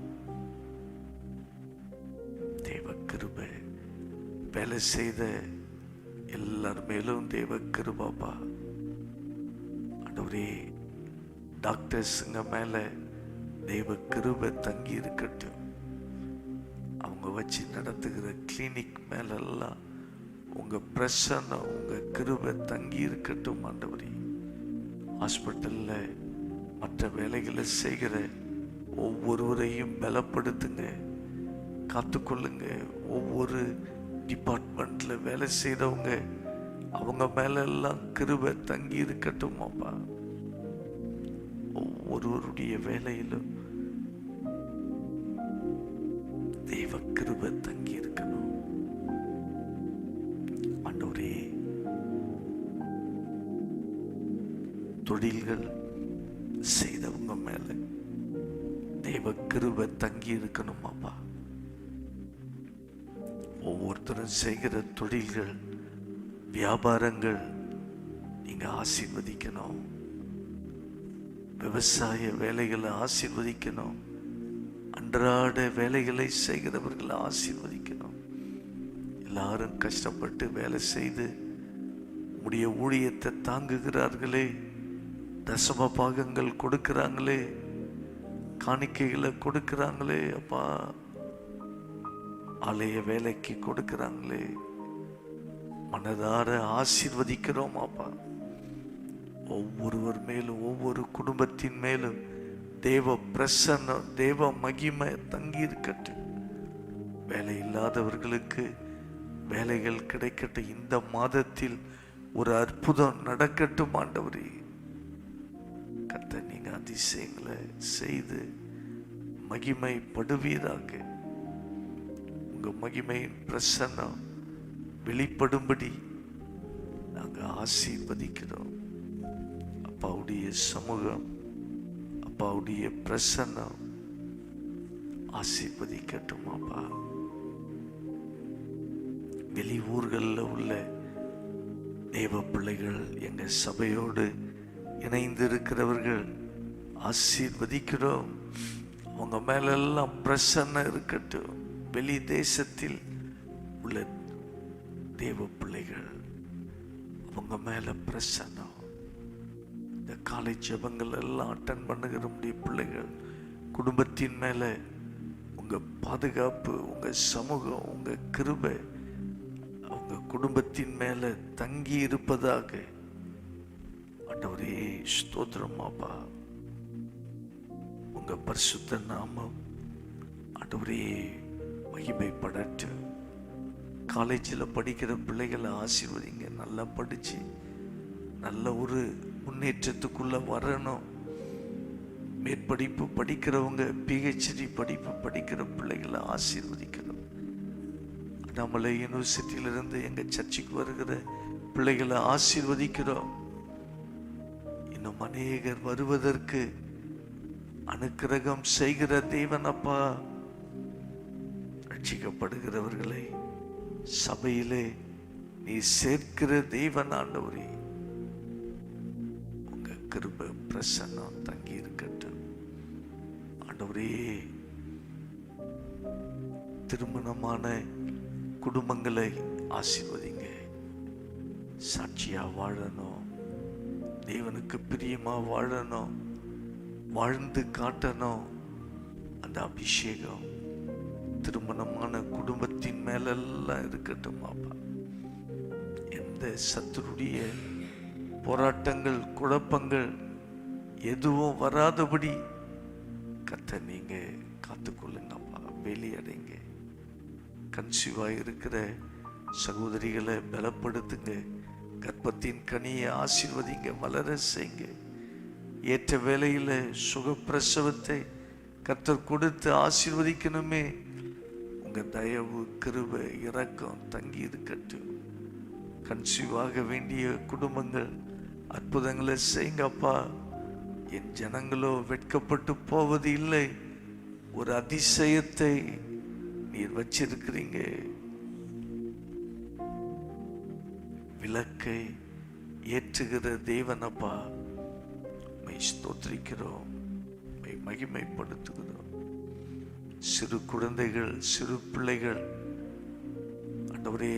தேவ கிருபை வேலை செய்த எல்லார் மேலும் தேவ கிருபாப்பா. ஆண்டவரே, டாக்டர்ஸுங்க மேல தேவ கிருபை தங்கி இருக்கட்டும். அவங்க வச்சு நடத்துகிற கிளினிக் மேலெல்லாம் உங்க பிரசன்னம், உங்க கிருபை தங்கி இருக்கட்டும் ஆண்டவரே. ஹாஸ்பிட்டல்ல மற்ற வேலைகளை செய்கிற ஒவ்வொருவரையும் பலப்படுத்துங்க, காத்துக்கொள்ளுங்க. ஒவ்வொரு டிபார்ட்மெண்ட்ல வேலை செய்றவங்க, அவங்க மேல எல்லாம் கிருபை தங்கி இருக்கட்டும் அப்பா. ஒவ்வொருவருடைய வேலையிலும் தேவ கிருபை தங்கி இருக்கணும் ஆண்டவரே. தொழில்கள் செய்தவங்க மேல தேவ கிருபை தங்கி இருக்கணும் அப்பா. ஒவ்வொருத்தரும் செய்கிற தொழில்கள், வியாபாரங்கள் நீங்க ஆசீர்வதிக்கணும். விவசாய வேலைகளை ஆசீர்வதிக்கணும். அன்றாட வேலைகளை செய்கிறவர்களை ஆசீர்வதிக்கணும். எல்லாரும் கஷ்டப்பட்டு வேலை செய்து உடைய ஊழியத்தை தாங்குகிறார்களே, தசம பாகங்கள் கொடுக்கிறாங்களே, காணிக்கைகளை கொடுக்கிறாங்களே அப்பா, ஆலய வேலைக்கு கொடுக்கிறாங்களே, மனதார ஆசீர்வதிக்கிறோம் அப்பா. ஒவ்வொருவர் மேலும், ஒவ்வொரு குடும்பத்தின் மேலும் தேவ பிரசன்னம், தேவ மகிமை தங்கி இருக்கட்டும். வேலை இல்லாதவர்களுக்கு வேலைகள் கிடைக்கட்டும். இந்த மாதத்தில் ஒரு அற்புதம் நடக்கட்டும் ஆண்டவரே. கர்த்தர், நீங்க அதிசயங்களை செய்து மகிமைப்படுவீராக. உங்க மகிமையின் பிரசன்னம் வெளிப்படும்படி நாங்க ஆசீர்வதிக்கிறோம். அப்பாவுடைய சமூகம், அப்பாவுடைய பிரசன்னம் ஆசீர்வதிக்கட்டும் அப்பா. வெளி ஊர்களில் உள்ள தேவ பிள்ளைகள், எங்க சபையோடு இணைந்து இருக்கிறவர்கள் ஆசீர்வதிக்கிறோம். அவங்க மேலெல்லாம் பிரசன்னம் இருக்கட்டும். வெளி தேசத்தில் உள்ள தேவ பிள்ளைகள், அவங்க மேல பிரசன்னம். இந்த காலை ஜெபங்கள் எல்லாம் அட்டன் பண்ணுகிற முடிய பிள்ளைகள் குடும்பத்தின் மேல உங்க பாதுகாப்பு, உங்க சமூகம், உங்க கிருபை அவங்க குடும்பத்தின் மேல தங்கி இருப்பதாக. ஆண்டவரே, ஸ்தோத்திரம் அப்பா. உங்க பரிசுத்த நாமம் ஆண்டவரே மகிமைப்படட்டும். காலேஜில் படிக்கிற பிள்ளைகளை ஆசீர்வதிங்க. நல்லா படிச்சு நல்ல ஒரு முன்னேற்றத்துக்குள்ள வரணும். மேற்படிப்பு படிக்கிறவங்க, பிஹெச்டி படிப்பு படிக்கிற பிள்ளைகளை ஆசீர்வதிக்கணும். நம்மளை யூனிவர்சிட்டியிலிருந்து எங்க சர்ச்சுக்கு வருகிற பிள்ளைகளை ஆசீர்வதிக்கிறோம். இன்னும் அநேகர் வருவதற்கு அனுக்கிரகம் செய்கிற தேவன் அப்பா. ரட்சிக்கப்படுகிறவர்களை சபையிலே நீ சேர்க்கிற தேவன் ஆண்டவரே. உங்க கிருபை பிரசன்னம் தங்கி இருக்கட்டும் ஆண்டவரே. திருமணமான குடும்பங்களை ஆசீர்வதிங்க. சாட்சியா வாழணும், தேவனுக்கு பிரியமா வாழணும், வாழ்ந்து காட்டணும். அந்த அபிஷேகம் திருமணமான குடும்பத்தின் மேலெல்லாம் இருக்கட்டும் அப்பா. எந்த சத்துருடைய போராட்டங்கள், குழப்பங்கள் எதுவும் வராதபடி கர்த்தர் நீங்க காத்துக்கொள்ளுங்கப்பா. வெளியடைங்க. கன்சீவாக இருக்கிற சகோதரிகளை பலப்படுத்துங்க. கர்ப்பத்தின் கனியை ஆசீர்வதிங்க, வளர செய்யுங்க. ஏற்ற வேளையில சுகப்பிரசவத்தை கர்த்தர் கொடுத்து ஆசீர்வதிக்கணுமே. உங்க தயவு, கிருபை, இரக்கம் தங்கி இருக்கட்டும். கன்சீவாக வேண்டிய குடும்பங்கள் அற்புதங்களை செய்யுங்கப்பா. என் ஜனங்களோ வெட்கப்பட்டு போவது இல்லை. ஒரு அதிசயத்தை நீர் வச்சிருக்கிறீங்க. விளக்கை ஏற்றுகிற தேவனப்பா, மை ஸ்தோத்திரிக்கிறோம், மை மகிமைப்படுத்துகிறோம். சிறு குழந்தைகள், சிறு பிள்ளைகள் ஆண்டவரே,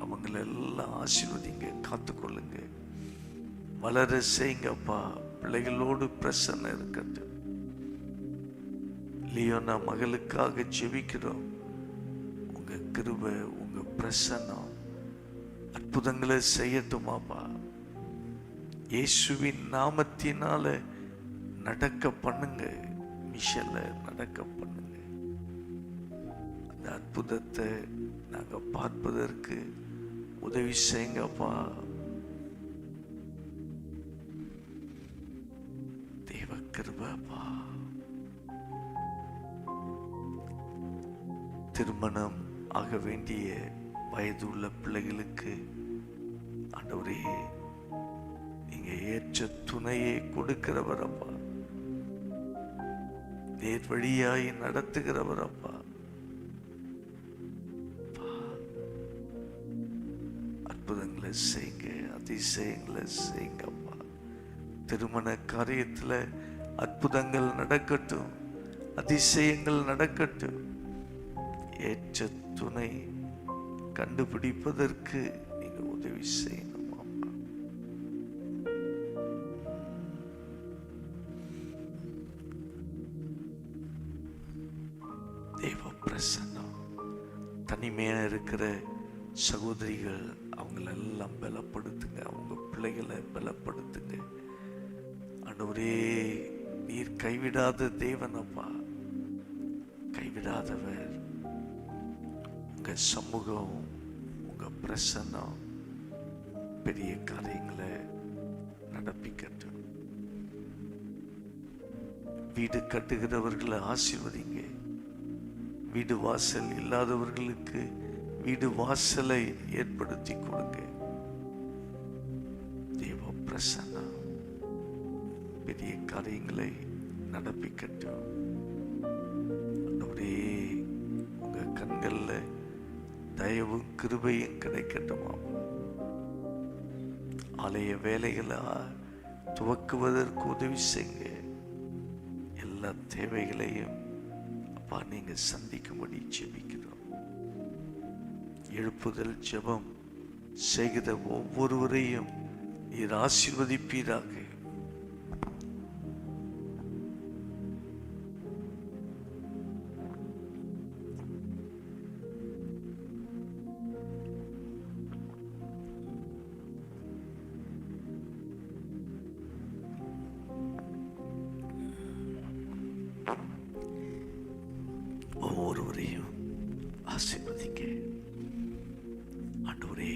அவங்களெல்லாம் ஆசீர்வதிங்க, காத்துக்கொள்ளுங்க, வளர செய்யுங்கப்பா. பிள்ளைகளோடு பிரசன்னம் இருக்கட்டும். லியோனா மகளுக்காக ஜெபிக்கிறோம். உங்க கிருபை, உங்க பிரசன்னம் அற்புதங்களை செய்யட்டுமாப்பா. இயேசுவின் நாமத்தினால நடக்க பண்ணுங்க. மிஷலை நடக்க பண்ணுங்க. அந்த அற்புதத்தை நாங்க பார்ப்பதற்கு உதவி செய்யுங்கப்பா. தேவ கிருபைப்பா. திருமணம் ஆக வேண்டிய வயது உள்ள பிள்ளைகளுக்கு ஆண்டவரே, நீங்க ஏற்ற துணையை கொடுக்கிறவர் அப்பா. நேர் வழியாய் நடத்துகிறவர் அப்பா. அற்புதங்களை செய்யுங்க, அதிசயங்களை செய்யுங்கப்பா. திருமண காரியத்துல அற்புதங்கள் நடக்கட்டும், அதிசயங்கள் நடக்கட்டும். ஏற்ற துணை கண்டுபிடிப்பதற்கு நீங்க உதவி செய்யணும் அப்பா. தேவ பிரசன்னம். தனிமையா இருக்கிற சகோதரிகள் அவங்களெல்லாம் பலப்படுத்துங்க, அவங்க பிள்ளைகளை பலப்படுத்துங்க. ஆண்டவரே, நீர் கைவிடாத தேவனப்பா, கைவிடாதவர். உங்க சமூகம், உங்க பிரசன்னம் பெரிய காரியங்களை நடப்பிக்கட்டும். வீடு கட்டுகிறவர்களை ஆசீர்வதிங்க. வீடு வாசல் இல்லாதவர்களுக்கு வீடு வாசலை ஏற்படுத்தி கொடுங்க. தேவ பிரசன்னம் பெரிய காரியங்களை நடப்பிக்கட்டும். ஆண்டவரே, உங்க கண்கள்ல தயவும் கிருபையும் கிடைக்கட்டுமா. ஆலய வேலைகளை துவக்குவதற்கு உதவி செய்யுங்க. எல்லா தேவைகளையும் அப்பா நீங்க சந்திக்கும்படி ஜெபிக்கிறோம். எழுப்புதல் ஜெபம் செய்கிற ஒவ்வொருவரையும் நீர் ஆசீர்வதிப்பீராக. ஒவ்வொருவரையும் ஆசீர்வதிங்க ஆண்டவரே.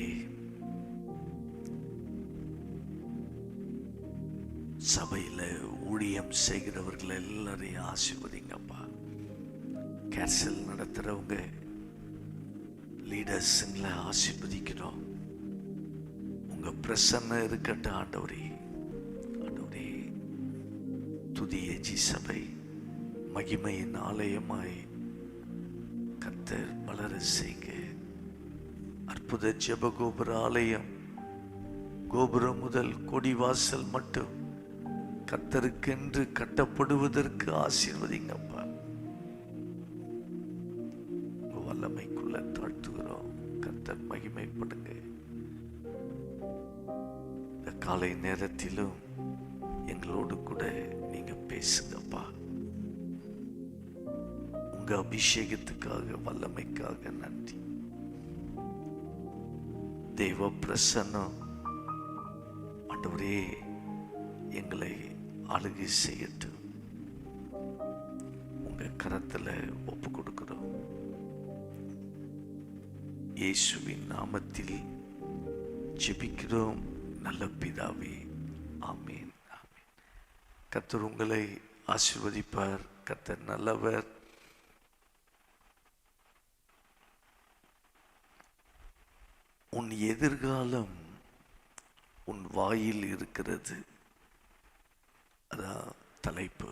சபையில ஊழியம் செய்கிறவர்கள் எல்லாரையும் ஆசீர்வதிங்கப்பா. கேர்சல் நடத்துறவங்க லீடர்ஸுங்களை ஆசீர்வதிக்கிறோம். உங்க பிரசன்னம் இருக்கட்டும் ஆண்டவரே. ஆண்டவரே, துதியேஜி சபை மகிமையின் ஆலயமாய் கர்த்தர் வளர செய்க. அற்புத ஜெப கோபுர ஆலயம், கோபுரம் முதல் கொடிவாசல் மட்டும் கர்த்தருக்கென்று கட்டப்படுவதற்கு ஆசீர்வதிங்கப்பா. வல்லமைக்குள்ள தாழ்த்துகிறோம். கர்த்தர் மகிமைப்படுங்க. இந்த காலை நேரத்திலும் எங்களோடு கூட நீங்க பேசுங்கப்பா. உங்க உங்க அபிஷேகத்துக்காக, வல்லமைக்காக நன்றி. தேவ பிரசன்னம் ஆண்டவரே எங்களை ஆளுகை செய்யட்டும். உங்க கரத்துல ஒப்பு கொடுக்கிறோம். இயேசுவின் நாமத்தில் ஜெபிக்கிறோம் நல்ல பிதாவே, ஆமீன். ஆமீன். கர்த்தர் உங்களை ஆசீர்வதிப்பார். கர்த்தர் நல்லவர். உன் எதிர்காலம் உன் வாயில் இருக்கிறது. அதான் தலைப்பு.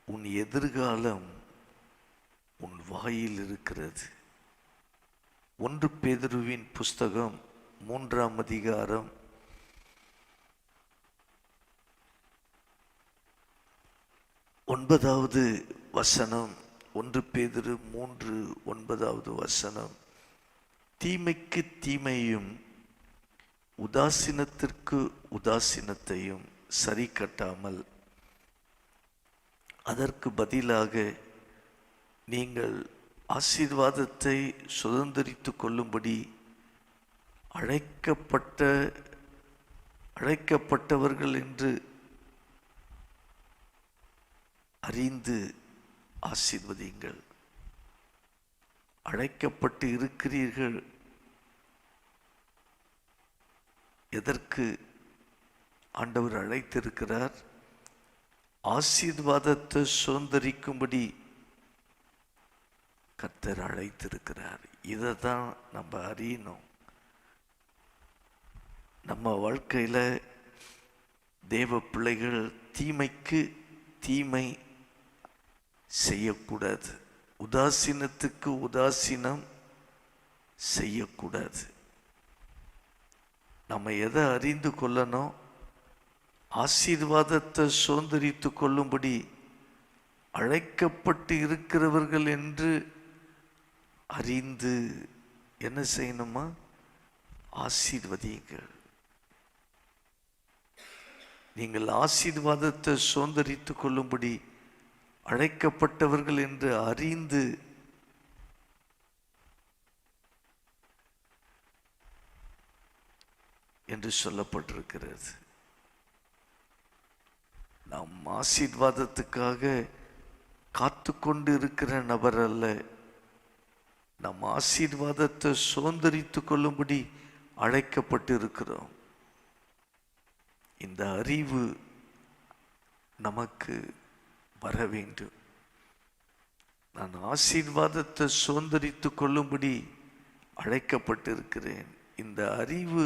உன் எதிர்காலம் உன் வாயில் இருக்கிறது. 1 பேதுருவின் புஸ்தகம் 3ஆம் அதிகாரம் 9வது வசனம். 1 பேதுரு 3:9வது வசனம். தீமைக்கு தீமையும் உதாசீனத்திற்கு உதாசீனத்தையும் சரி கட்டாமல் அதற்கு பதிலாக நீங்கள் ஆசீர்வாதத்தை சுதந்திரித்துக் கொள்ளும்படி அழைக்கப்பட்டவர்கள் என்று அறிந்து ஆசீர்வதியுங்கள். அழைக்கப்பட்டு இருக்கிறீர்கள். எதற்கு ஆண்டவர் அழைத்திருக்கிறார்? ஆசீர்வாதத்தை சுதந்திரிக்கும்படி கர்த்தர் அழைத்திருக்கிறார். இதை தான் நம்ம அறியணும். நம்ம வாழ்க்கையில தேவ பிள்ளைகள் தீமைக்கு தீமை செய்யக்கூடாது. உதாசீனத்துக்கு உதாசீனம் செய்யக்கூடாது. நம்ம எதை அறிந்து கொள்ளணும்? ஆசீர்வாதத்தை சுதந்திரித்து கொள்ளும்படி அழைக்கப்பட்டு இருக்கிறவர்கள் என்று அறிந்து என்ன செய்யணுமா? ஆசீர்வதியுங்கள். நீங்கள் ஆசீர்வாதத்தை சுதந்திரித்து கொள்ளும்படி அழைக்கப்பட்டவர்கள் என்று அறிந்து என்று சொல்லப்பட்டிருக்கிறது. நாம் ஆசீர்வாதத்துக்காக காத்து கொண்டு இருக்கிற நபர் அல்ல. நாம் ஆசீர்வாதத்தை சுதந்திரித்து கொள்ளும்படி அழைக்கப்பட்டு இருக்கிறோம். இந்த அறிவு நமக்கு வர வேண்டும். நான் ஆசீர்வாதத்தை சுதந்திரித்து கொள்ளும்படி அழைக்கப்பட்டிருக்கிறேன். இந்த அறிவு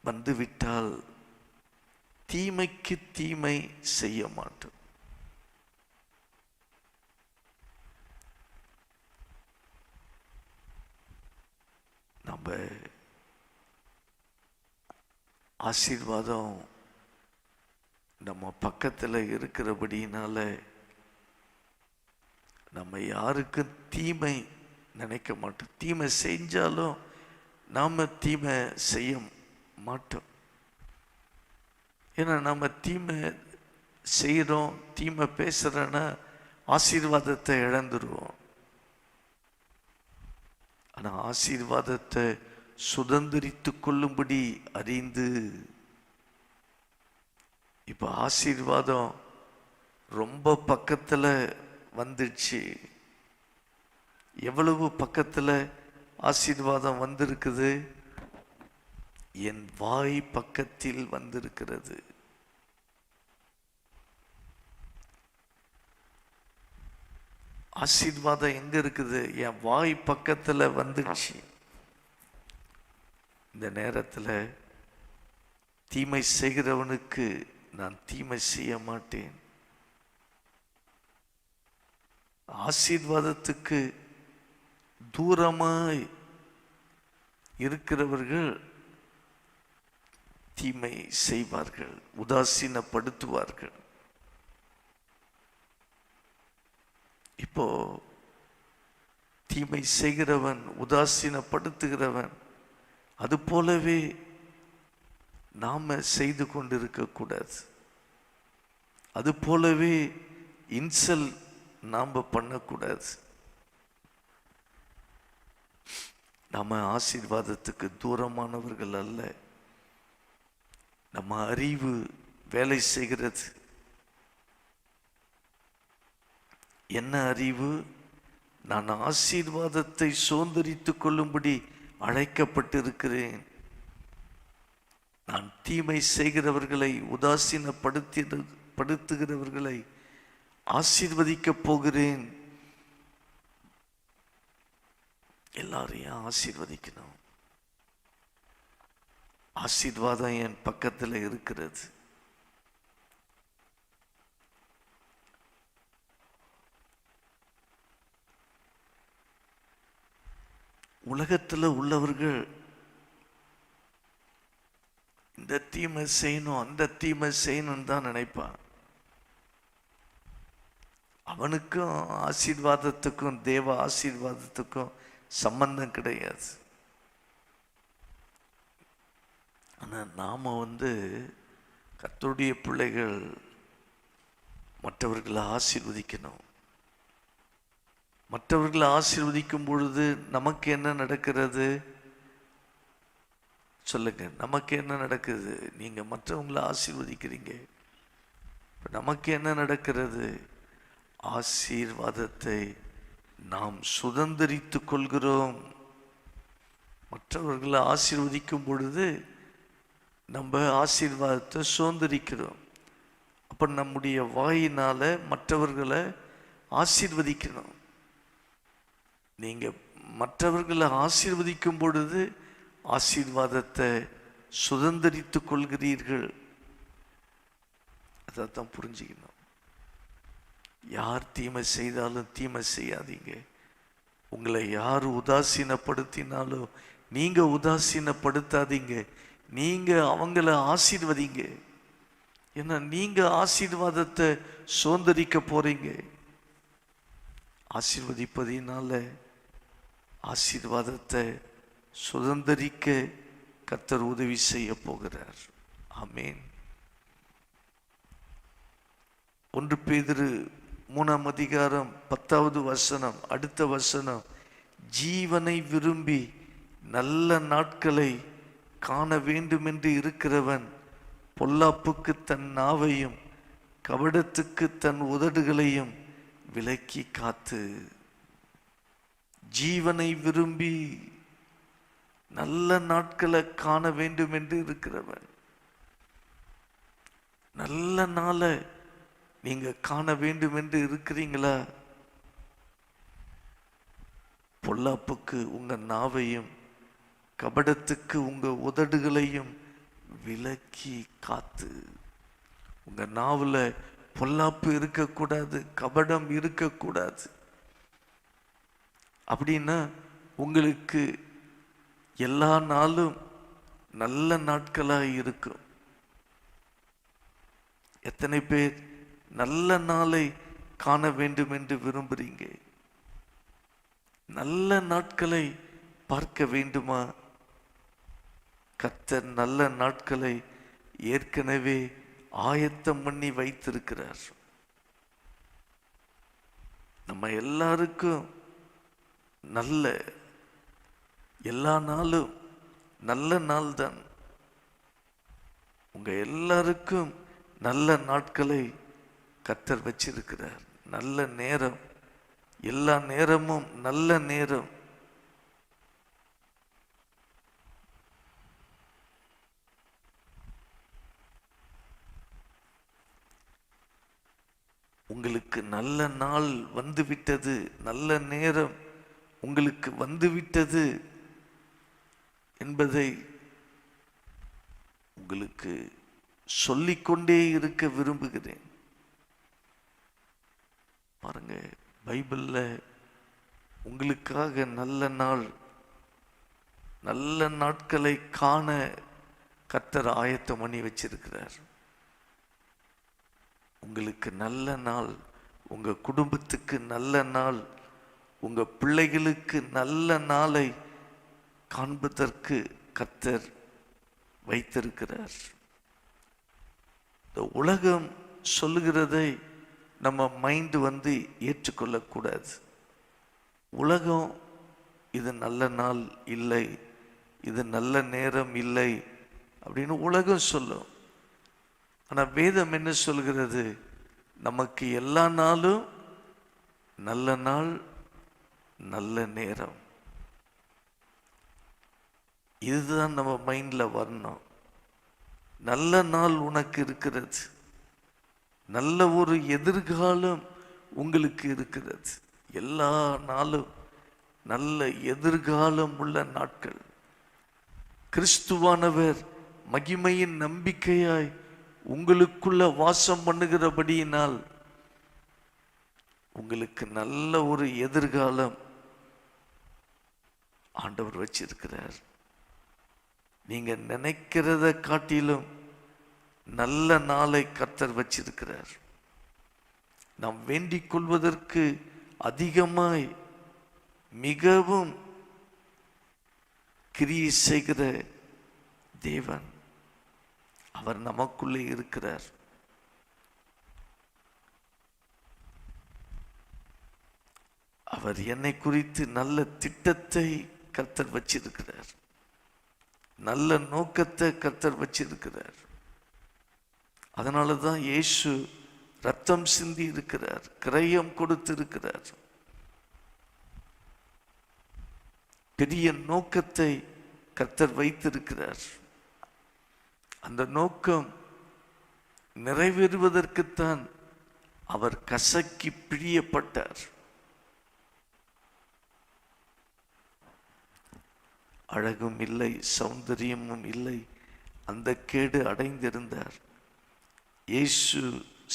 வந்துவிட்டால் தீமைக்கு தீமை செய்ய மாட்டோம். நம்ம ஆசீர்வாதம் நம்ம பக்கத்தில் இருக்கிறபடினால நம்ம யாருக்கும் தீமை நினைக்க மாட்டோம். தீமை செஞ்சாலும் நாம் தீமை செய்ய மாட்டோம். ஏன்னா நம்ம தீமை செய்கிறோம், தீமை பேசுகிறோன்னா ஆசீர்வாதத்தை இழந்துருவோம். ஆனால் ஆசீர்வாதத்தை சுதந்திரித்து கொள்ளும்படி அறிந்து, இப்போ ஆசீர்வாதம் ரொம்ப பக்கத்தில் வந்துடுச்சு. எவ்வளவு பக்கத்தில் ஆசீர்வாதம் வந்திருக்குது? என் வாய் பக்கத்தில் வந்திருக்கிறது. ஆசீர்வாதம் எங்க இருக்குது? என் வாய் பக்கத்தில் வந்துடுச்சு. இந்த நேரத்தில் தீமை செய்கிறவனுக்கு நான் தீமை செய்ய மாட்டேன். ஆசீர்வாதத்துக்கு தூரமாய் இருக்கிறவர்கள் தீமை செய்வார்கள், உதாசீனப்படுத்துவார்கள். இப்போ தீமை செய்கிறவன், உதாசீனப்படுத்துகிறவன், அது போலவே நாம செய்து கொண்டிருக்க கூடாது. அது போலவே இன்சல் நாம் பண்ணக்கூடாது. நம்ம ஆசீர்வாதத்துக்கு தூரமானவர்கள் அல்ல. நம்ம அறிவு வேலை செய்கிறது. என்ன அறிவு? நான் ஆசீர்வாதத்தை சுதந்தரித்துக் கொள்ளும்படி அழைக்கப்பட்டிருக்கிறேன். நான் தீமை செய்கிறவர்களை, உதாசீனப்படுத்துகிறவர்களை ஆசீர்வதிக்கப் போகிறேன். எல்லாரையும் ஆசீர்வதிக்கணும். ஆசீர்வாதம் என் பக்கத்தில் இருக்கிறது. உலகத்தில் உள்ளவர்கள் இந்த தீமை செய்யணும், அந்த தீமை செய்யணும் தான் நினைப்பான். அவனுக்கும் ஆசீர்வாதத்துக்கும் தேவ ஆசீர்வாதத்துக்கும் சம்பந்தம் கிடையாது. ஆனால் நாம் கர்த்தருடைய பிள்ளைகள் மற்றவர்களை ஆசீர்வதிக்கணும். மற்றவர்களை ஆசீர்வதிக்கும் பொழுது நமக்கு என்ன நடக்கிறது? சொல்லுங்க, நமக்கு என்ன நடக்குது? நீங்க மற்றவங்களை ஆசீர்வதிக்கிறீங்க, நமக்கு என்ன நடக்கிறது? ஆசீர்வாதத்தை நாம் சுதந்தரித்துக் கொள்கிறோம். மற்றவர்களை ஆசீர்வதிக்கும் பொழுது நம்ம ஆசீர்வாதத்தை சுதந்தரிக்கிறோம். அப்ப நம்முடைய வாயினால மற்றவர்களை ஆசீர்வதிக்கணும். நீங்க மற்றவர்களை ஆசீர்வதிக்கும் பொழுது ஆசீர்வாதத்தை சுதந்தரித்துக் கொள்கிறீர்கள். அதான் புரிஞ்சுக்கணும். யார் தீமை செய்தாலும் தீமை செய்யாதீங்க. உங்களை யார் உதாசீனப்படுத்தினாலும் நீங்க உதாசீனப்படுத்தாதீங்க. நீங்க அவங்கள ஆசீர்வதிங்க. ஏன்னா நீங்க ஆசீர்வாதத்தை சுதந்தரிக்க போறீங்க. ஆசீர்வதிப்பதினால ஆசீர்வாதத்தை சுதந்தரிக்க கர்த்தர் உதவி செய்ய போகிறார். ஆமென். 1 பேதுரு 3 அதிகாரம் 10வது வசனம், அடுத்த வசனம், ஜீவனை விரும்பி நல்ல நாட்களை காண வேண்டுமென்று இருக்கிறவன் பொல்லாப்புக்கு தன் நாவையும் கபடத்துக்கு தன் உதடுகளையும் விலக்கி காத்து. ஜீவனை விரும்பி நல்ல நாட்களை காண வேண்டும் என்று இருக்கிறவன், நல்ல நாளை நீங்க காண வேண்டும் என்று இருக்கிறீங்களா? பொல்லாப்புக்கு உங்க நாவையும் கபடத்துக்கு உங்க உதடுகளையும் விலக்கி காத்து. உங்க நாவுல பொல்லாப்பு இருக்கக்கூடாது, கபடம் இருக்கக்கூடாது. அப்படின்னா உங்களுக்கு எல்லா நாளும் நல்ல நாட்களாக இருக்கும். எத்தனை பேர் நல்ல நாளை காண வேண்டும் என்று விரும்புறீங்க? நல்ல நாட்களை பார்க்க வேண்டுமா? கர்த்தர் நல்ல நாட்களை ஏற்கனவே ஆயத்தம் பண்ணி வைத்திருக்கிறார். நம்ம எல்லாருக்கும் எல்லா நாளும் நல்ல நாள் தான். உங்க எல்லாருக்கும் நல்ல நாட்களை கர்த்தர் வச்சிருக்கிறார். நல்ல நேரம், எல்லா நேரமும் நல்ல நேரம். உங்களுக்கு நல்ல நாள் வந்துவிட்டது, நல்ல நேரம் உங்களுக்கு வந்துவிட்டது என்பதை உங்களுக்கு சொல்லிக்கொண்டே இருக்க விரும்புகிறேன். பாருங்க, பைபிள்ல உங்களுக்காக நல்ல நாள், நல்ல நாட்களை காண கர்த்தர் ஆயத்தம் பண்ணி வச்சிருக்கிறார். உங்களுக்கு நல்ல நாள், உங்க குடும்பத்துக்கு நல்ல நாள், உங்க பிள்ளைகளுக்கு நல்ல நாளை காண்பதற்கு கர்த்தர் வைத்திருக்கிறார். இந்த உலகம் சொல்லுகிறதை நம்ம மைண்டு ஏற்றுக்கொள்ளக்கூடாது. உலகம் இது நல்ல நாள் இல்லை, இது நல்ல நேரம் இல்லை அப்படின்னு உலகம் சொல்லும். ஆனால் வேதம் என்ன சொல்கிறது? நமக்கு எல்லா நாளும் நல்ல நாள், நல்ல நேரம். இதுதான் நம்ம மைண்டில் வரணும். நல்ல நாள் உனக்கு இருக்கிறது, நல்ல ஒரு எதிர்காலம் உங்களுக்கு இருக்கிறது. எல்லா நாளும் நல்ல எதிர்காலம் உள்ள நாட்கள். கிறிஸ்துவானவர் மகிமையின் நம்பிக்கையாய் உங்களுக்குள்ள வாசம் பண்ணுகிறபடியினால் உங்களுக்கு நல்ல ஒரு எதிர்காலம் ஆண்டவர் வச்சிருக்கிறார். நீங்க நினைக்கிறத காட்டிலும் நல்ல நாளை கர்த்தர் வச்சிருக்கிறார். நாம் வேண்டிக் கொள்வதற்கு அதிகமாய் மிகவும் கிரியை செய்கிற தேவன் அவர் நமக்குள்ளே இருக்கிறார். அவர் என்னை குறித்து நல்ல திட்டத்தை கர்த்தர் வச்சிருக்கிறார், நல்ல நோக்கத்தை கர்த்தர் வச்சிருக்கிறார். அதனால தான் இயேசு ரத்தம் சிந்தி இருக்கிறார், கிரயம் கொடுத்து இருக்கிறார். பெரிய நோக்கத்தை கர்த்தர் வைத்திருக்கிறார். அந்த நோக்கம் நிறைவேறுவதற்குத்தான் அவர் கசக்கி பிழியப்பட்டார். அழகும் இல்லை, சௌந்தரியமும் இல்லை, அந்த கேடு அடைந்திருந்தார். இயேசு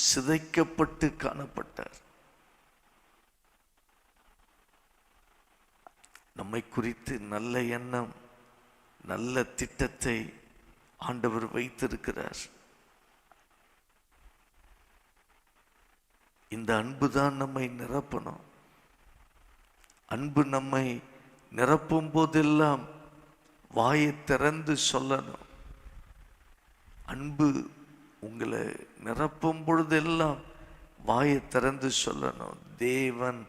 சிதைக்கப்பட்டு காணப்பட்டார். நம்மை குறித்து நல்ல எண்ணம், நல்ல திட்டத்தை ஆண்டவர் வைத்திருக்கிறார். இந்த அன்புதான் நம்மை நிரப்பணும். அன்பு நம்மை நிரப்பும் போதெல்லாம் வாயை திறந்து சொல்லணும். அன்பு உங்களை நிரப்பும் பொழுதெல்லாம் வாயை திறந்து சொல்லணும், தேவன்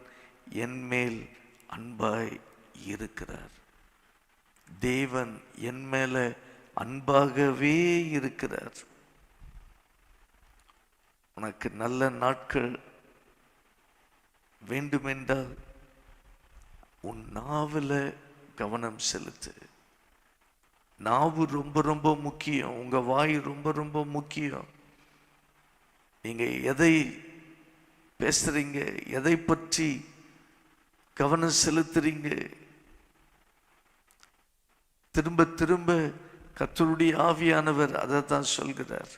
என் மேல் அன்பாய் இருக்கிறார், தேவன் என் மேல அன்பாகவே இருக்கிறார். உனக்கு நல்ல நாட்கள் வேண்டுமென்றால் உன் நாவில் கவனம் செலுத்து. நாவு ரொம்ப ரொம்ப முக்கியம், உங்க வாய் ரொம்ப ரொம்ப முக்கியம். நீங்க எதை பேசுறீங்க, எதை பற்றி கவனம் செலுத்துறீங்க, திரும்ப திரும்ப கர்த்தருடைய ஆவியானவர் அதை தான் சொல்கிறார்.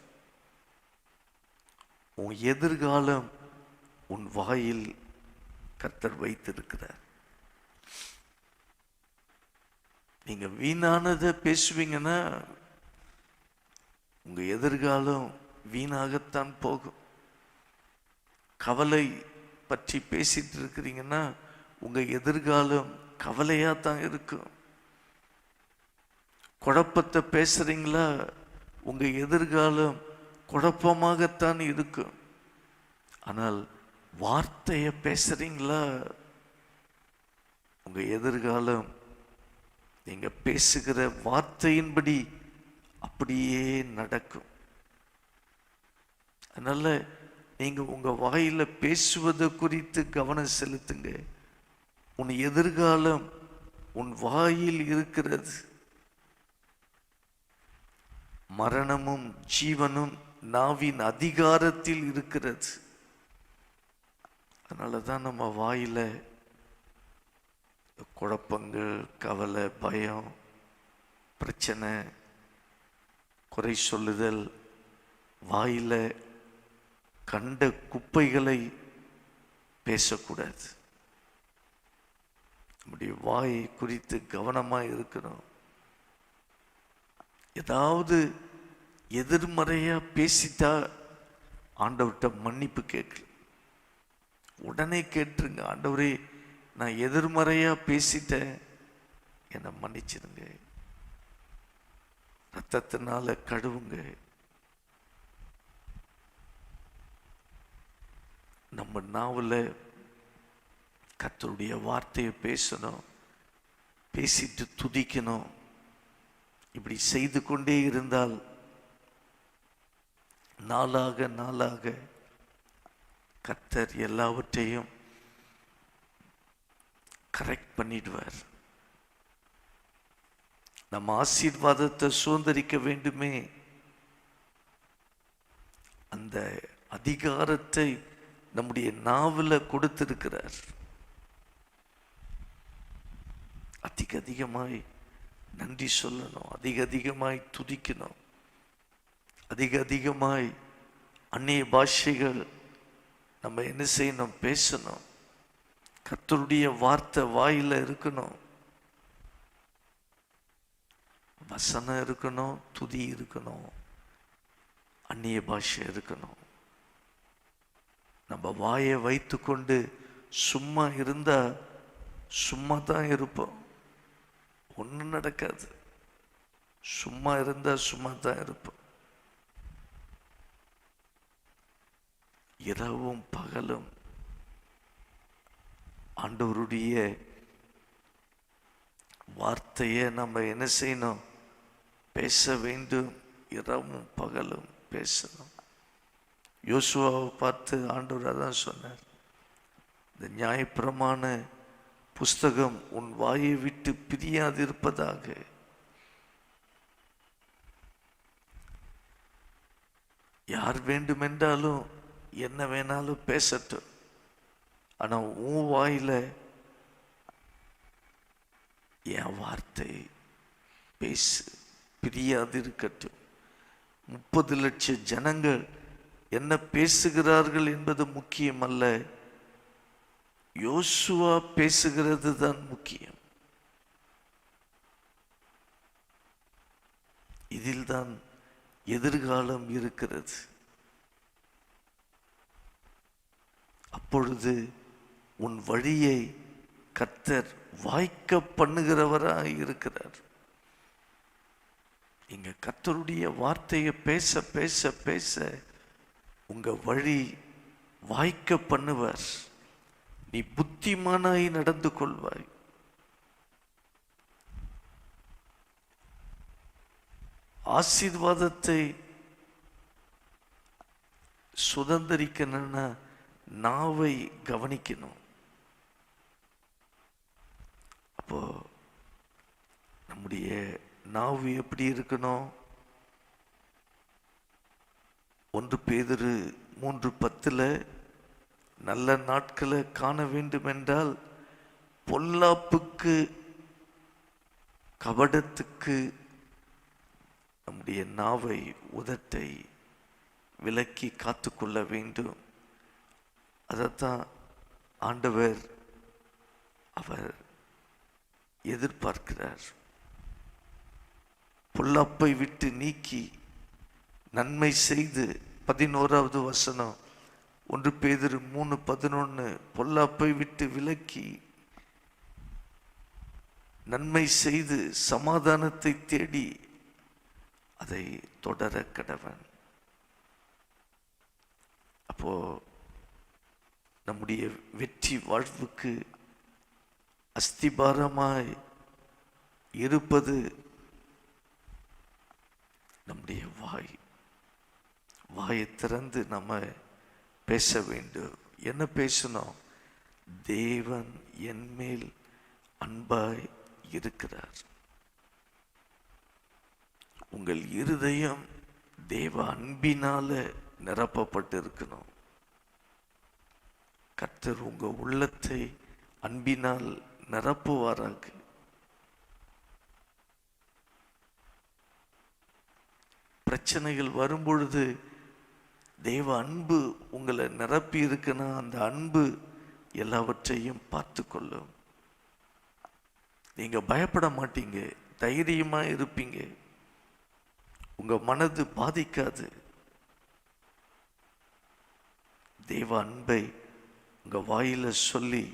உன் எதிர்காலம் உன் வாயில் கர்த்தர் வைத்திருக்கிறார். நீங்க வீணானதை பேசுவீங்கன்னா உங்க எதிர்காலம் வீணாகத்தான் போகும். கவலை பற்றி பேசிட்டு இருக்கிறீங்கன்னா உங்க எதிர்காலம் கவலையா தான் இருக்கும். குழப்பத்தை பேசுறீங்களா, உங்க எதிர்காலம் குழப்பமாகத்தான் இருக்கும். ஆனால் வார்த்தையை பேசுறீங்களா, உங்க எதிர்காலம் நீங்க பேசுகிற வார்த்தையின்படி அப்படியே நடக்கும். அதனால நீங்க உங்க வாயில பேசுவதை குறித்து கவனம் செலுத்துங்க. உன் எதிர்காலம் உன் வாயில் இருக்கிறது. மரணமும் ஜீவனும் நாவின் அதிகாரத்தில் இருக்கிறது. அதனாலதான் நம்ம வாயில குழப்பங்கள், கவலை, பயம், பிரச்சனை, குறை சொல்லுதல், வாயில கண்ட குப்பைகளை பேசக்கூடாது. நம்முடைய வாய் குறித்து கவனமா இருக்கணும். ஏதாவது எதிர்மறையா பேசிட்டா ஆண்டவர்கிட்ட மன்னிப்பு கேட்கல, உடனே கேட்டுருங்க. ஆண்டவரே, நான் எதிர்மறையா பேசிட்டேன், என்னை மன்னிச்சிருங்க, ரத்தத்தினால கழுவுங்க. நம்ம நாவில் கர்த்தருடைய வார்த்தையை பேசணும், பேசிட்டு துதிக்கணும். இப்படி செய்து கொண்டே இருந்தால் நாளாக நாளாக கர்த்தர் எல்லாவற்றையும் கரெக்ட் பண்ணிடுவார். நம்ம ஆசீர்வாதத்தை சுதந்திரிக்க வேண்டுமே, அந்த அதிகாரத்தை நம்முடைய நாவில் கொடுத்திருக்கிறார். அதிகமாய் நன்றி சொல்லணும், அதிகமாய் துதிக்கணும், அதிகமாய் அந்நிய பாஷைகள் நம்ம என்ன செய்யணும், பேசணும். கர்த்தருடைய வார்த்தை வாயில இருக்கணும், வசனம் இருக்கணும், துதி இருக்கணும், அந்நிய பாஷை இருக்கணும். நம்ம வாயை வைத்து கொண்டு சும்மா இருந்தா சும்மா தான் இருப்போம், ஒன்றும் நடக்காது. சும்மா இருந்தா சும்மா தான் இருப்போம். இரவும் பகலும் ஆண்டவருடைய வார்த்தையை நம்ம என்ன செய்யணும், பேச வேண்டும். இரவும் பகலும் பேசணும். யோசுவாவை பார்த்து ஆண்டவர் அதான் சொன்னார், இந்த நியாயப்பிரமாண புஸ்தகம் உன் வாயை விட்டு பிரியாதிருப்பதாக. யார் வேண்டுமென்றாலும் என்ன வேணாலும் பேசட்டும், ஆனா உன் வாயில என் வார்த்தை பேசு, பிரியாதிருக்கட்டும். 30 லட்சம் ஜனங்கள் என்ன பேசுகிறார்கள் என்பது முக்கியம் அல்ல, யோசுவா பேசுகிறது தான் முக்கியம். இதில் தான் எதிர்காலம் இருக்கிறது. அப்பொழுது உன் வழியை கர்த்தர் வாய்க்க பண்ணுகிறவராய் இருக்கிறார். இங்க கர்த்தருடைய வார்த்தையை பேச பேச பேச உங்க வழி வாய்க்க பண்ணுவார். நீ புத்திமானாய் நடந்து கொள்வாய். ஆசீர்வாதத்தை சுதந்திரிக்கணும்னா நாவை கவனிக்கணும். அப்போ நம்முடைய நாவு எப்படி இருக்கணும்? 1 பேதுரு 3:10 நல்ல நாட்களை காண வேண்டும் என்றால் பொல்லாப்புக்கு கபடத்துக்கு நம்முடைய நாவை உதட்டை விலக்கி காத்துக்கொள்ள வேண்டும். அதைத்தான் ஆண்டவர் அவர் எதிர்பார்க்கிறார். பொல்லாப்பை விட்டு நீக்கி நன்மை செய்து 11வது வசனம் 1 பேதுரு 3:11 பொல்லாப்பை விட்டு விலக்கி நன்மை செய்து சமாதானத்தை தேடி அதை தொடர கடவன். அப்போ நம்முடைய வெற்றி வாழ்வுக்கு அஸ்திபாரமாய் இருப்பது நம்முடைய வாய். வாயை திறந்து நம்ம பேச வேண்டும். என்ன பேசணும்? தேவன் என் மேல் அன்பாய் இருக்கிறார். உங்கள் இருதயம் தேவ அன்பினால நிரப்பப்பட்டு இருக்கணும். கர்த்தர் உங்க உள்ளத்தை அன்பினால் நிரப்புவாராக. பிரச்சனைகள் வரும்பொழுது தேவ அன்பு உங்களை நிரப்பி இருக்குன்னா அந்த அன்பு எல்லாவற்றையும் பார்த்து கொள்ளும். நீங்க பயப்பட மாட்டீங்க, தைரியமா இருப்பீங்க. உங்க மனது பாதிக்காது. தேவ அன்பை உங்க வாயில சொல்லி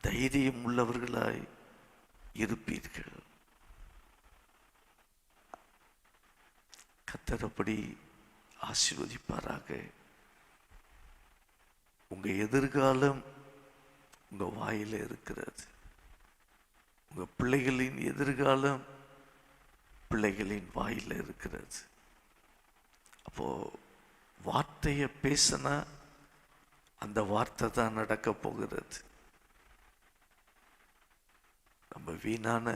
தைரியம் உள்ளவர்களாய் இருப்பீர்கள். கர்த்தர் அப்படி ஆசீர்வதிப்பாராக. உங்க எதிர்காலம் உங்க வாயில இருக்கிறது. உங்க பிள்ளைகளின் எதிர்காலம் பிள்ளைகளின் வாயில இருக்கிறது. அப்போ வார்த்தையை பேசினா அந்த வார்த்தை தான் நடக்க போகிறது. நம்ம வீணான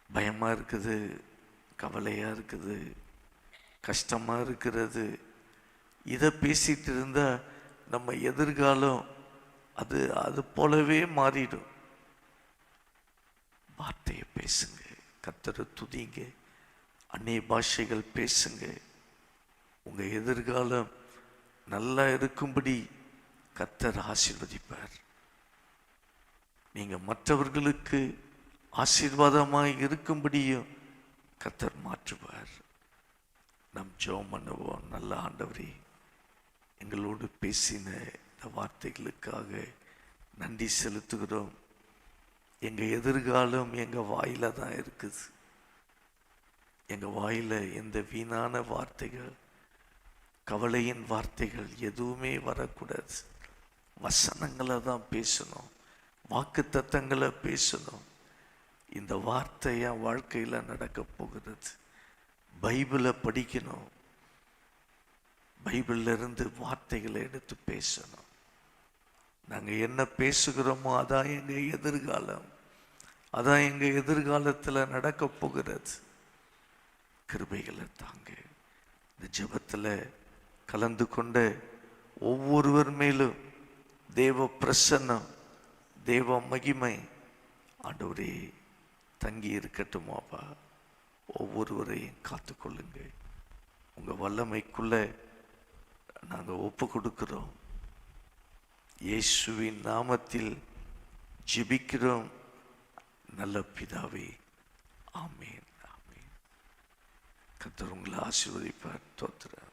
பயமா இருக்குது, கவலையா இருக்குது, கஷ்டமா இருக்கிறது, இதை பேசிட்டு இருந்தா நம்ம எதிர்காலம் அது போலவே மாறிடும். வார்த்தையை பேசுங்க, கர்த்தரை துதிங்க, அந்நிய பாஷைகள் பேசுங்க. உங்க எதிர்காலம் நல்லா இருக்கும்படி கர்த்தர் ஆசீர்வதிப்பார். நீங்க மற்றவர்களுக்கு ஆசீர்வாதமாய் இருக்கும்படியும் கர்த்தர் மாற்றுவார். நம் ஜெபம் பண்ணுவோம். நல்ல ஆண்டவரே, எங்களோடு பேசின இந்த வார்த்தைகளுக்காக நன்றி செலுத்துகிறோம். எங்க எதிர்காலம் எங்க வாயில தான் இருக்குது. எங்க வாயில எந்த வீணான வார்த்தைகள், கவலையின் வார்த்தைகள் எதுவுமே வரக்கூடாது. வசனங்களை தான் பேசணும், வாக்கு தத்தங்களை பேசணும். இந்த வார்த்தை என் வாழ்க்கையில நடக்க போகிறது. பைபிளை படிக்கணும், பைபிள்ல இருந்து வார்த்தைகளை எடுத்து பேசணும். நாங்க என்ன பேசுகிறோமோ அதான் எங்க எதிர்காலம், அதான் எங்க எதிர்காலத்துல நடக்க போகிறது. கிருபைகளை தாங்க. இந்த ஜெபத்துல கலந்து கொண்ட ஒவ்வொருவர் மேலும் தேவ பிரசன்னம், தேவ மகிமை ஆண்டவரே தங்கி இருக்கட்டுமாப்பா. ஒவ்வொருவரையும் காத்துக்கொள்ளுங்க. உங்க வல்லமைக்குள்ள நாங்கள் ஒப்பு கொடுக்கிறோம். இயேசுவின் நாமத்தில் ஜெபிக்கிறோம் நல்ல பிதாவே, ஆமேன். ஆமேன். கர்த்தர் உங்களை ஆசீர்வதிப்பார். தோத்திரம்.